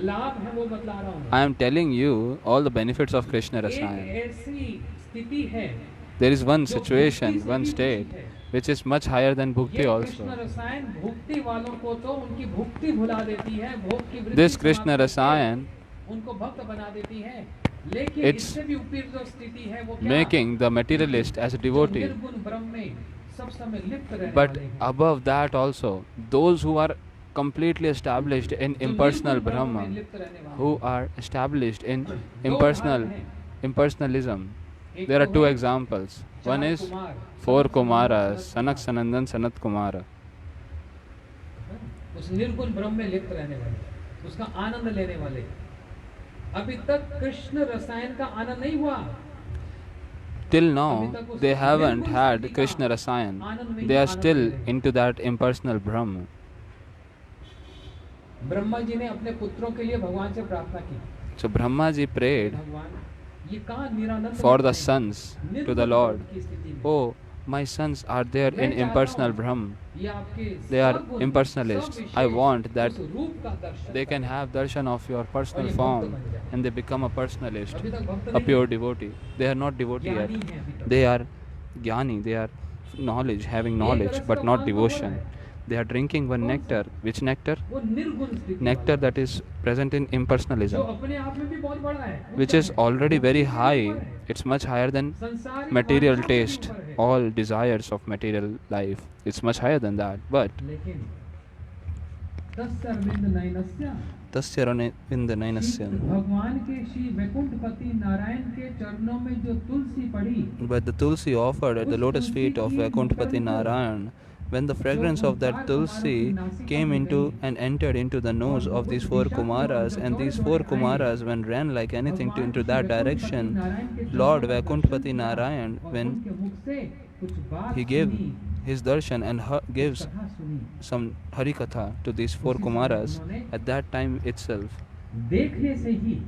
लाभ है वो बतला रहा हूँ। I am telling you all the benefits of Krishna एक Rasayan. ऐसी स्थिति है, There is one situation, one state, which is much higher than bhukti ये also. कृष्ण रसायन भुक्ति वालों को तो उनकी भुक्ति भुला देती है, भोग की वृत्ति This Krishna समाप्त करके Rasayan उनको भक्त बना देती है, लेकिन It's इससे भी ऊपर जो स्थिति है वो क्या? making the materialist as a जो devotee. निर्गुण ब्रह्म में सब समय लिप्त रहने But वाले हैं। above that also, those who are completely established in जो impersonal निर्गुण ब्रह्म में Brahman, लिप्त रहने वाले who हैं। are established in दो impersonal भाग हैं, impersonalism. एक There are तो two है examples. One चार is Kumar, four Sanat Kumaras, Sanat Sanak, Sanandan, Sanat Kumara. उस निर्गुण ब्रह्म में लिप्त रहने वाले, उसका आनंद लेने वाले। अभी तक कृष्ण रसायन का आनंद नहीं हुआ, Till now, they haven't had Krishna Rasayan. They are still into that impersonal Brahma. Brahma ji ने अपने पुत्रों के लिए भगवान से प्रार्थना की, So Brahma ji prayed भगवान ये कहाँ निरानंद for the हैं? sons to निर्गुण the Lord. ब्रह्म की स्थिति में। Oh, my sons are there in मैं चाहता impersonal हूँ, Brahma. ये आपके They are सगुण, impersonalists. सब I विशेष want that उस रूप का दर्शन they can करें। have darshan of your personal और ये भक्त form बन जाए। and they become a personalist, अभी तक भक्त a नहीं pure है, devotee. They are not devotee yet. ज्ञानी हैं अभी तक। They are jnani, they are knowledge, having एक knowledge, रस but का not पान तो हो रहा devotion. है, They are drinking one कौन सा? nectar. Which nectar? वो निर्गुण स्थिति Nectar वाला, that is present in जो impersonalism, अपने आप में भी बहुत बड़ा है, which ऊंचा is है, already वो very किसी से भी high. ऊपर है, It's much higher than संसारिक material वासना से भी taste, ऊपर है। all desires of material life. It's much higher than that. But लेकिन तस्य अरविंद नयनस्य, tasya ranavindanayanasya. भगवान के श्री वैकुंठपति नारायण के चरणों में जो तुलसी पड़ी, But the tulsi offered at the lotus feet of Vaikuntpati Narayan, when the fragrance of that tulsi came into and entered into the nose of these four Kumaras, and these four Kumaras, when ran like anything into that direction, Lord Vaikuntpati Narayan, और when उनके मुख से कुछ बात he gave सुनी, his darshan and gives कथा सुनी, some Harikatha to these four Kumaras, at that time itself, देखने से ही,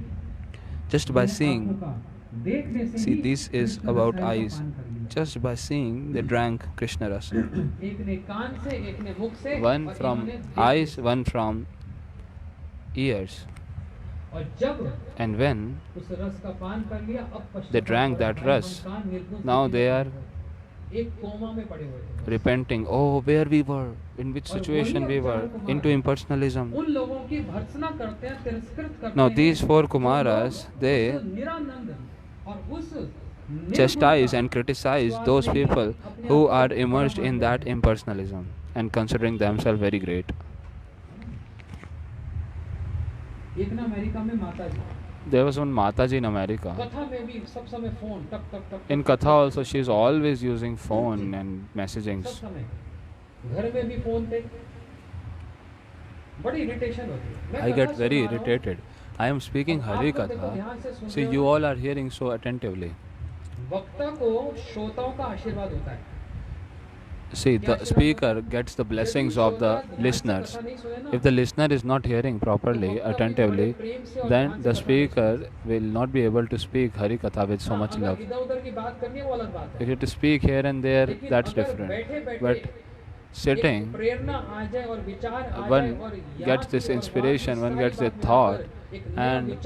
just by इन seeing, आंखों का, देखने से see, he this is Krishna about रसायन का eyes. पान कर लिया। Just by seeing, they drank Krishna Rasa. एक ने कान से, एक ने मुख से, One और from इन्होंने देख eyes, लिया। one from ears. और जब And when उस रस का पान कर लिया, अब पश्चाताप they drank हो that रहा है, ras, कान निर्गुण now स्थिति they में are पड़े हुए थे। एक कोमा में पड़े हुए थे। repenting, oh, where we were, in which situation we were, into impersonalism. उन लोगों की भर्त्सना करते हैं, तिरस्कृत करते Now हैं, these four जो Kumaras, लोग they उस निरानंद और उस निर्गुण chastise का and criticize स्वाद those लेके people अपने who आप को are बड़ा immersed मान in लेते that हैं। impersonalism and considering themselves very great. एक ना अमेरिका में माता जी, There was one Mataji in America. कथा में भी सब समय फोन टक टक टक In टक, Katha also, she is always using phone and messaging. सब समय घर में भी फोन थे, बड़ी इरिटेशन होती है। मैं I कथा get very सुना रहा हूँ, irritated. I am speaking अब आप Hari लोग देखो Katha. ध्यान से सुन See, रहे you हो, all are hearing so attentively. वक्ता को श्रोताओं का आशीर्वाद होता है। See, the speaker gets the blessings of the listeners. If the listener is not hearing properly, attentively, then the speaker will not be able to speak Hari Katha with so much love. इधर उधर की बात करनी है वो अलग बात है, If you have to speak here and there, लेकिन that's अगर different. बैठे But बैठे sitting, one gets this inspiration, one gets a thought, and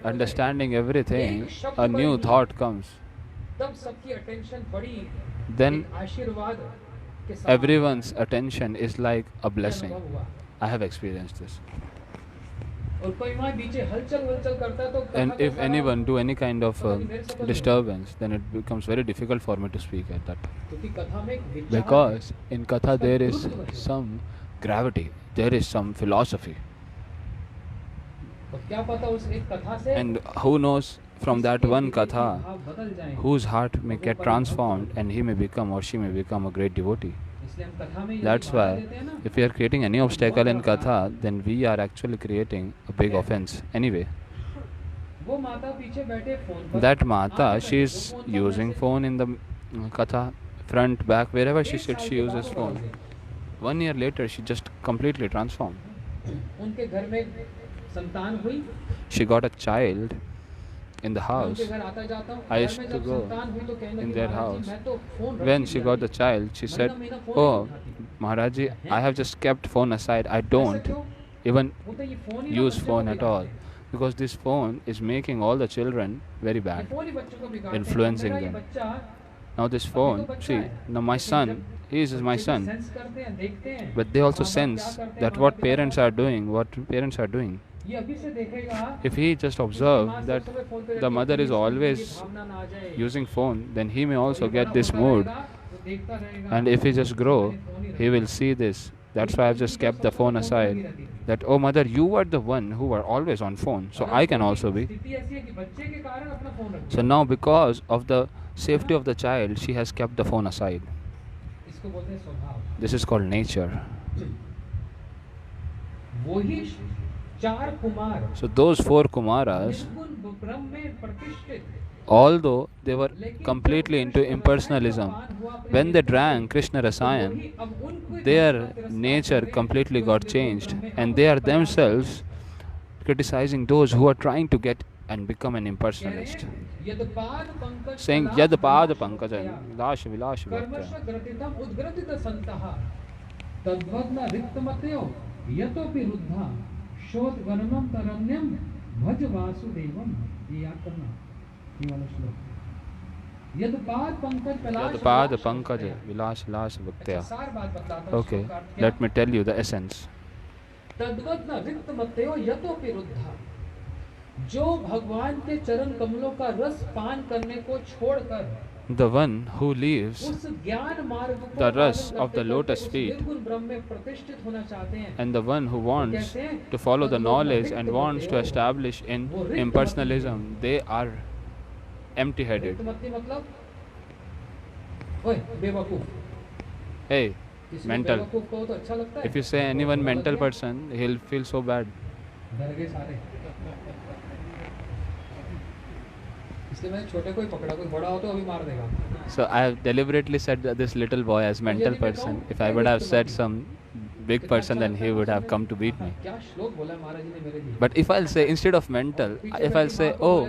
understanding everything, a new thought comes. Then everyone's attention is like a blessing. I have experienced this. And if anyone do any kind of disturbance, then it becomes very difficult for me to speak at that time. Because in Katha there is some gravity, there is some philosophy. And who knows, from that one Katha, whose heart may get transformed and he may become or she may become a great devotee. That's why if we are creating any obstacle in Katha, then we are actually creating a big offense. Anyway, that Mata, she is using phone in the Katha, front, back, wherever she sits, she uses phone. 1 year later, she just completely transformed. She got a child in the house. I used to go in their house. When she got the child, she said, "Oh, Maharaji, I have just kept phone aside. I don't even use phone at all. Because this phone is making all the children very bad, influencing them. Now this phone, see, now my son, he is my son. But they also sense that what parents are doing. If he just observe that the mother is always using phone, then he may also get this mood. And if he just grow, he will see this. That's why I've just kept the phone aside. That, oh mother, you are the one who are always on phone, so I can also be. So now because of the safety of the child, she has kept the phone aside. This is called nature. So those 4 Kumaras, although they were completely into impersonalism, when they drank Krishna Rasayan, their nature completely got changed, and they are themselves criticizing those who are trying to get and become an impersonalist, saying Yad Pada Pankaja Vilash Vilash Bhaktya. शोध गणनम तरण्यम भज वासुदेवम, ये याद करना, ये वाला श्लोक। यदपाद पंकज विलास लास भक्त्या। Okay, let me tell you the essence. तद्वत् न रिक्त मत्यो यतोपि रुद्धा, जो भगवान के चरण कमलों का रस पान करने को छोड़कर, the one who leaves the rus of the lotus feet, and the one who wants to follow the knowledge and wants to establish in impersonalism, they are empty-headed. Hey, mental. If you say anyone mental person, he'll feel so bad. So I have deliberately said this little boy as mental person. If I would have said some big person, then he would have come to beat me. But if I'll say, instead of mental, if I'll say, oh,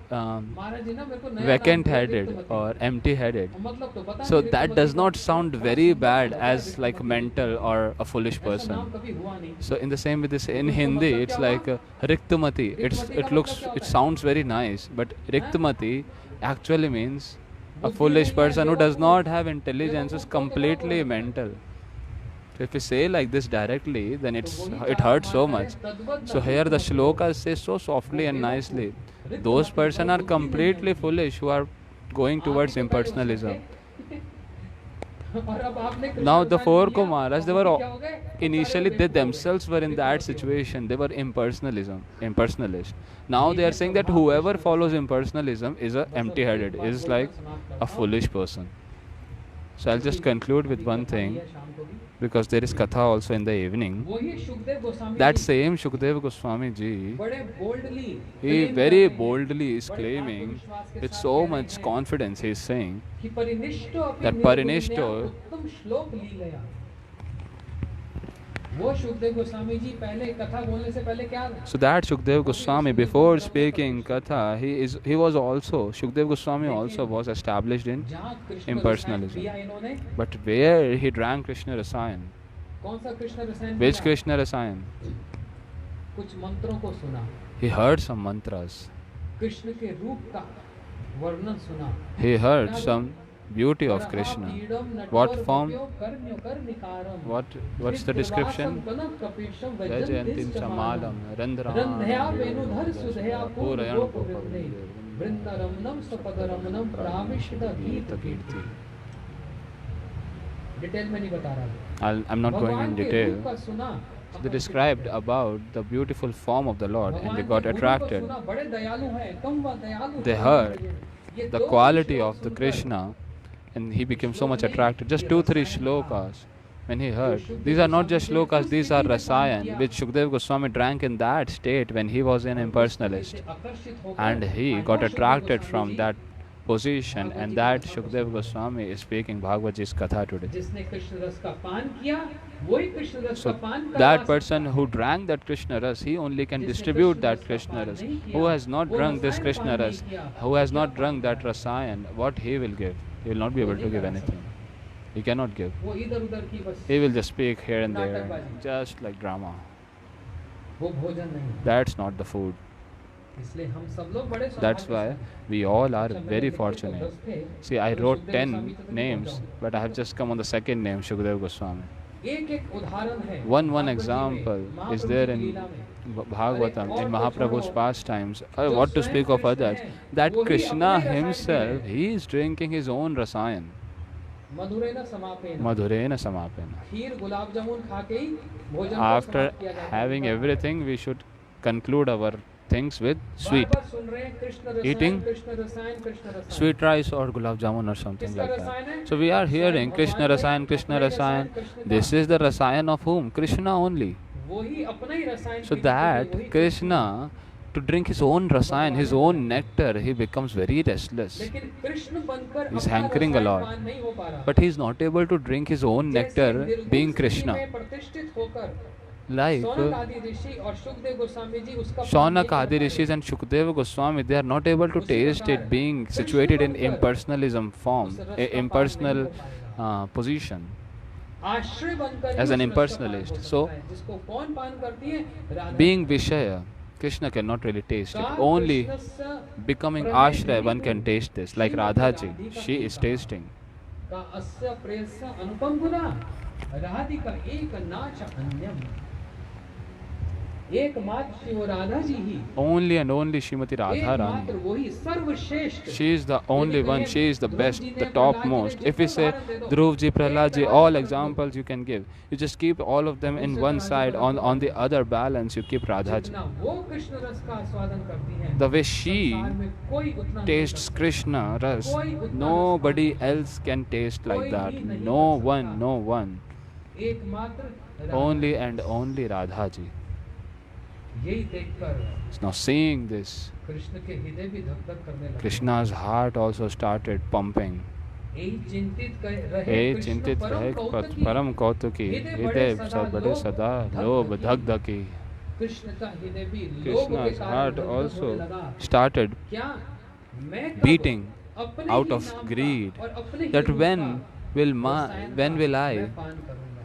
vacant-headed or empty-headed, so that does not sound very bad as like mental or a foolish person. So in the same way, this in Hindi, it's like Riktamati. It sounds very nice, but Riktamati actually means a foolish person who does not have intelligence, is completely mental. So if you say like this directly, then it hurts so much. So here the shlokas say so softly and nicely, those person are completely foolish who are going towards impersonalism. Now the 4 Kumaras, they themselves were in that situation. They were impersonalist. Now they are saying that whoever follows impersonalism is a empty-headed, is like a foolish person. So I'll just conclude with one thing, because there is Katha also in the evening. That same Shukdev Goswami ji, he very boldly is claiming, with so much confidence he is saying, that Parinishto वो सुखदेव गोस्वामी जी पहले कथा बोलने से पहले क्या So that Shukdev Goswami, before speaking Katha, Shukdev Goswami also was established in जहाँ कृष्ण रसायन impersonalism. पिया इन्होंने, But where he drank Krishna Rasayan? कौन सा कृष्ण रसायन Which पिया? Krishna Rasayan? कुछ मंत्रों को सुना, He heard some mantras. Krishna के रूप का वर्णन सुना, He heard some beauty of Krishna. What form? What's the description? Vajayantim Samalam Randhya Venudhar सुधया Purayan वृंदारमणम सपदरमणम प्राविष्ट गीत कीर्ति। डिटेल में नहीं बता रहा हूँ। I'm not going in भगवान के detail. रूप का सुना, They described about the beautiful form of the Lord and they got attracted. बड़े दयालु हैं, कम व दयालु They heard the quality of the Krishna and he became so much attracted. Just 2-3 shlokas when he heard. These are not just shlokas, these are Rasayan which Shukdev Goswami drank in that state when he was an impersonalist. And he got attracted from that position, and that Shukdev Goswami is speaking Bhagavad Gita's Katha today. So that person who drank that Krishna Ras, he only can distribute that Krishna Ras. Who has not drunk this Krishna Ras, who has not drunk that Rasayan, what he will give? He will not be able to give anything. He cannot give. He will just speak here and there, just like drama. That's not the food. That's why we all are very fortunate. See, I wrote 10 names, but I have just come on the second name, Shukdev Goswami. One example is there in Bhagavatam, in Mahaprabhu's pastimes. What to speak of others? That Krishna himself, he is drinking his own Rasayan. Madhurena Samapena. After having everything, we should conclude our things with sweet. Eating sweet rice or gulab jamun or something like that. So we are hearing Krishna Rasayan, Krishna Rasayan. This is the Rasayan of whom? Krishna only. So that Krishna, to drink his own Rasayan, his own nectar, he becomes very restless. He's hankering a lot. But he is not able to drink his own nectar being Krishna. Like Shaunak Adi Rishis and Shukdeva Goswami, they are not able to taste it being situated in impersonalism form, impersonal position as an impersonalist. So, being Vishaya, Krishna cannot really taste it. Only becoming Ashraya one can taste this. Like Radhaji, she is tasting. Only and only Srimati Radharani. She is the only one, she is the best, the topmost. If we say Dhruvji, Prahladji, all examples you can give, you just keep all of them in one side, on the other balance you keep Radhaji. The way she tastes Krishna Ras, nobody else can taste like that. No one. Only and only Radhaji. Now seeing this, Krishna's heart also started pumping. Hey chintit rahe param kautuki, hide bade sada lobh dhak dhaki. Krishna's heart also started beating out of greed, that when will I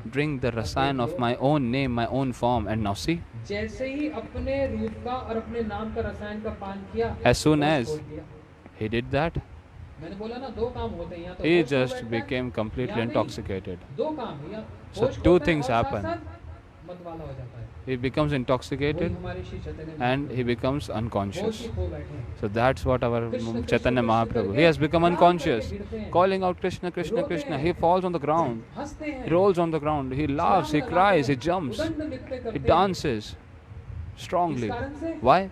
drink the rasayan of my own name, my own form? And now see, as soon as he did that, he just became completely intoxicated. So two things happen. He becomes intoxicated and he becomes unconscious. So that's what our Chaitanya Mahaprabhu, he has become unconscious, calling out Krishna, Krishna, Krishna. He falls on the ground, he rolls on the ground, he laughs, he cries, he jumps, he dances strongly. Why?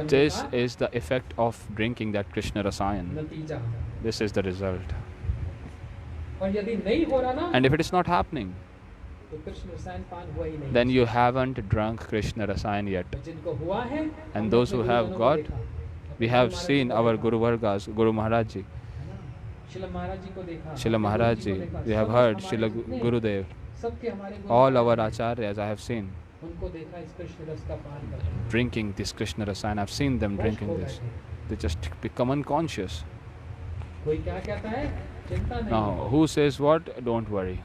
This is the effect of drinking that Krishna Rasayan. This is the result. And if it is not happening, then you haven't drunk Krishna Rasayan yet. And those who have got, we have seen our Guru Vargas, Guru Maharaj Ji. शिला महाराज जी को देखा, Srila Maharaj ji, we have heard Srila Gurudev, सबके हमारे all our acharyas I have seen उनको देखा इस कृष्ण रस का पान करते, drinking this Krishna Rasa, and I've seen them drinking this. They just become unconscious. कोई क्या कहता है, चिंता नहीं। Now, who says what? Don't worry.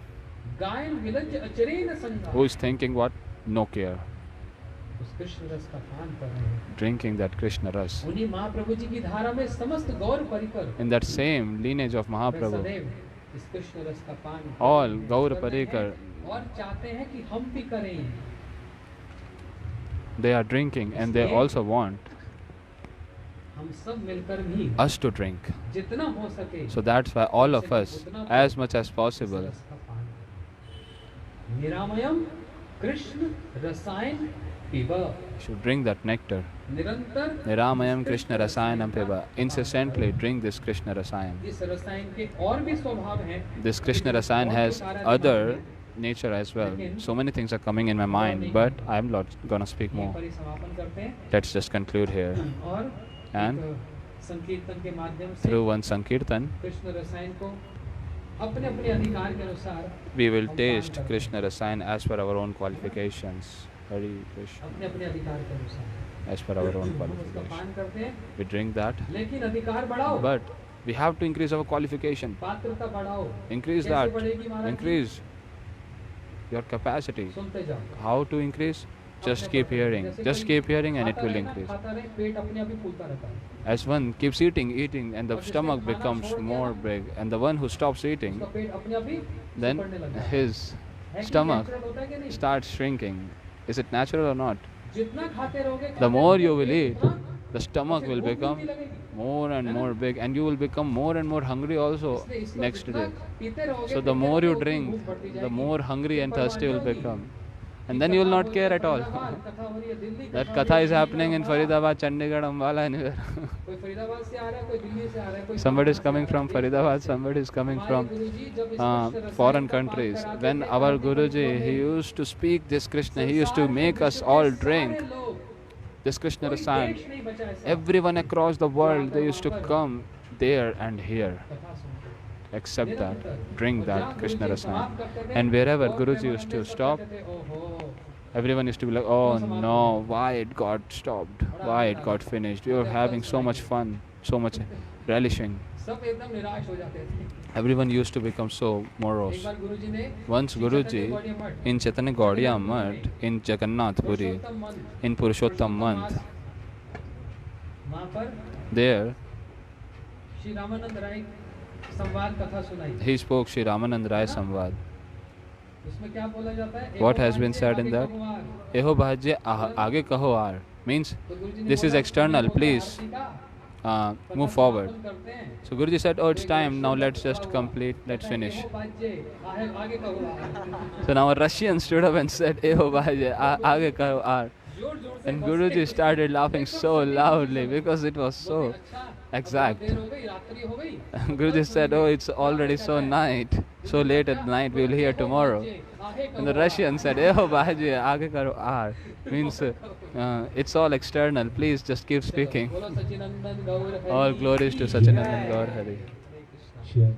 गायन विलज अचरेन संगा, Who is thinking what? No care. उस कृष्ण रस का पान कर रहे हैं, Drinking that Krishna Ras. उन्हीं महाप्रभु जी की धारा में समस्त गौर परिकर, In that सame lineage of Mahaprabhu, सदैव इस कृष्ण रस का पान all Gaur कर रहे हैं Parikar, और चाहते हैं कि हम भी करें। they are drinking and they also want हम सब मिलकर भी us to drink. जितना हो सके, So that's why all of us, as much as possible, रस का पान करें। निरामयम कृष्ण रसायन पिब, should drink that nectar. निरंतर Niramayam Krishna Rasayanam Piba. Incessantly drink this Krishna Rasayan. इस रसायन के और भी स्वभाव हैं, This Krishna Rasayan has other nature as well. So many things are coming in my mind, but I'm not gonna speak यहीं more. पर ही समापन करते हैं Let's just conclude here. और And एक संकीर्तन के माध्यम से through one Sankirtan, कृष्ण रसायन को अपने अपने अधिकार के अनुसार we will taste Krishna Rasayan as per our own qualifications. Hari Krishna. अपने अपने अधिकार के अनुसार As per our own हम उसका qualifications. पान करते हैं, We drink that, लेकिन अधिकार बढ़ाओ, but we have to increase our qualification. पात्रता बढ़ाओ। Increase कैसे that. बढ़ेगी महाराज जी? Increase your capacity. सुनते जाओ। How to increase? Just keep hearing. Just keep hearing and it will increase. खाता रहे, पेट अपने आप ही फूलता रहता है। As one keeps eating, and the stomach becomes more big, and the one who stops eating, उसका पेट अपने आप ही then सिकुड़ने लगता है। his है कि stomach natural होता है कि नहीं? starts shrinking. Is it natural or not? जितना खाते रहोगे, The more you will pet eat, उतना the stomach will भूख भी become लगेगी। more and more big, and you will become more and more hungry also इसलिए इसको next जितना day. पीते रहोगे, So the पीते more you रहोगे, drink, भूख बढ़ती the जाएगी। more hungry and फिर thirsty will परवाह नहीं become. होगी। And then you will not care at all. कथा हो रही है, दिल्ली That कथा katha हो रही is है, happening in दिल्ली का Faridabad, Chandigarh, Ambala, anywhere. कोई फरीदाबाद से आ रहा है, कोई दिल्ली से आ रहा है, कोई Somebody is कहाँ से coming आ रहा from है, Faridabad, somebody is coming हमारे from गुरुजी जब इस कृष्ण रसायन foreign का पान countries. कराते When थे, our आरती Guruji, मंचों he में used to speak this Krishna, he used to संसार के make us विश्व all के drink सारे लोग, this Krishna कोई Rasayan. देश नहीं बचा ऐसा, Everyone across the world, they जो used to आकर come there and here, कथा सुनते। accept that, निरंतर। drink और that जहाँ Krishna गुरुजी Rasayan. समाप्त करते थे, And wherever और Guruji used to प्रेमानंद सब stop, कहते थे, ओहो, everyone used to be like, oh no, why it got stopped, why it got finished. We were having so much fun, so much relishing. सब एकदम निराश हो जाते थे। Everyone used to become so एक morose. बार गुरुजी ने Once चैतन्य Guruji Gaudiya मठ, in Chaitanya Gaudiya Math in Jagannath Puri, Purushottam month, in Purushottam month, वहाँ पर there श्री रामानंद राय संवाद कथा सुनाई। he spoke Sri Ramanand Rai Samvad. उसमें क्या बोला जाता है? What has been said in that? Eho bhajye aage kaho aar means this is external, please move forward. So Guruji said, oh, it's time, now let's just complete, let's finish. So now a Russian stood up and said, Eho bhajye aage kaho aar. And Guruji started laughing so loudly because it was so exact. Guruji said, oh, it's already so night, so late at night, we will hear tomorrow. And the Russian said, Eho bhajye aage karo aar. Means it's all external, please just keep speaking. All glories to Sachinandan Gaur Hari. Sure.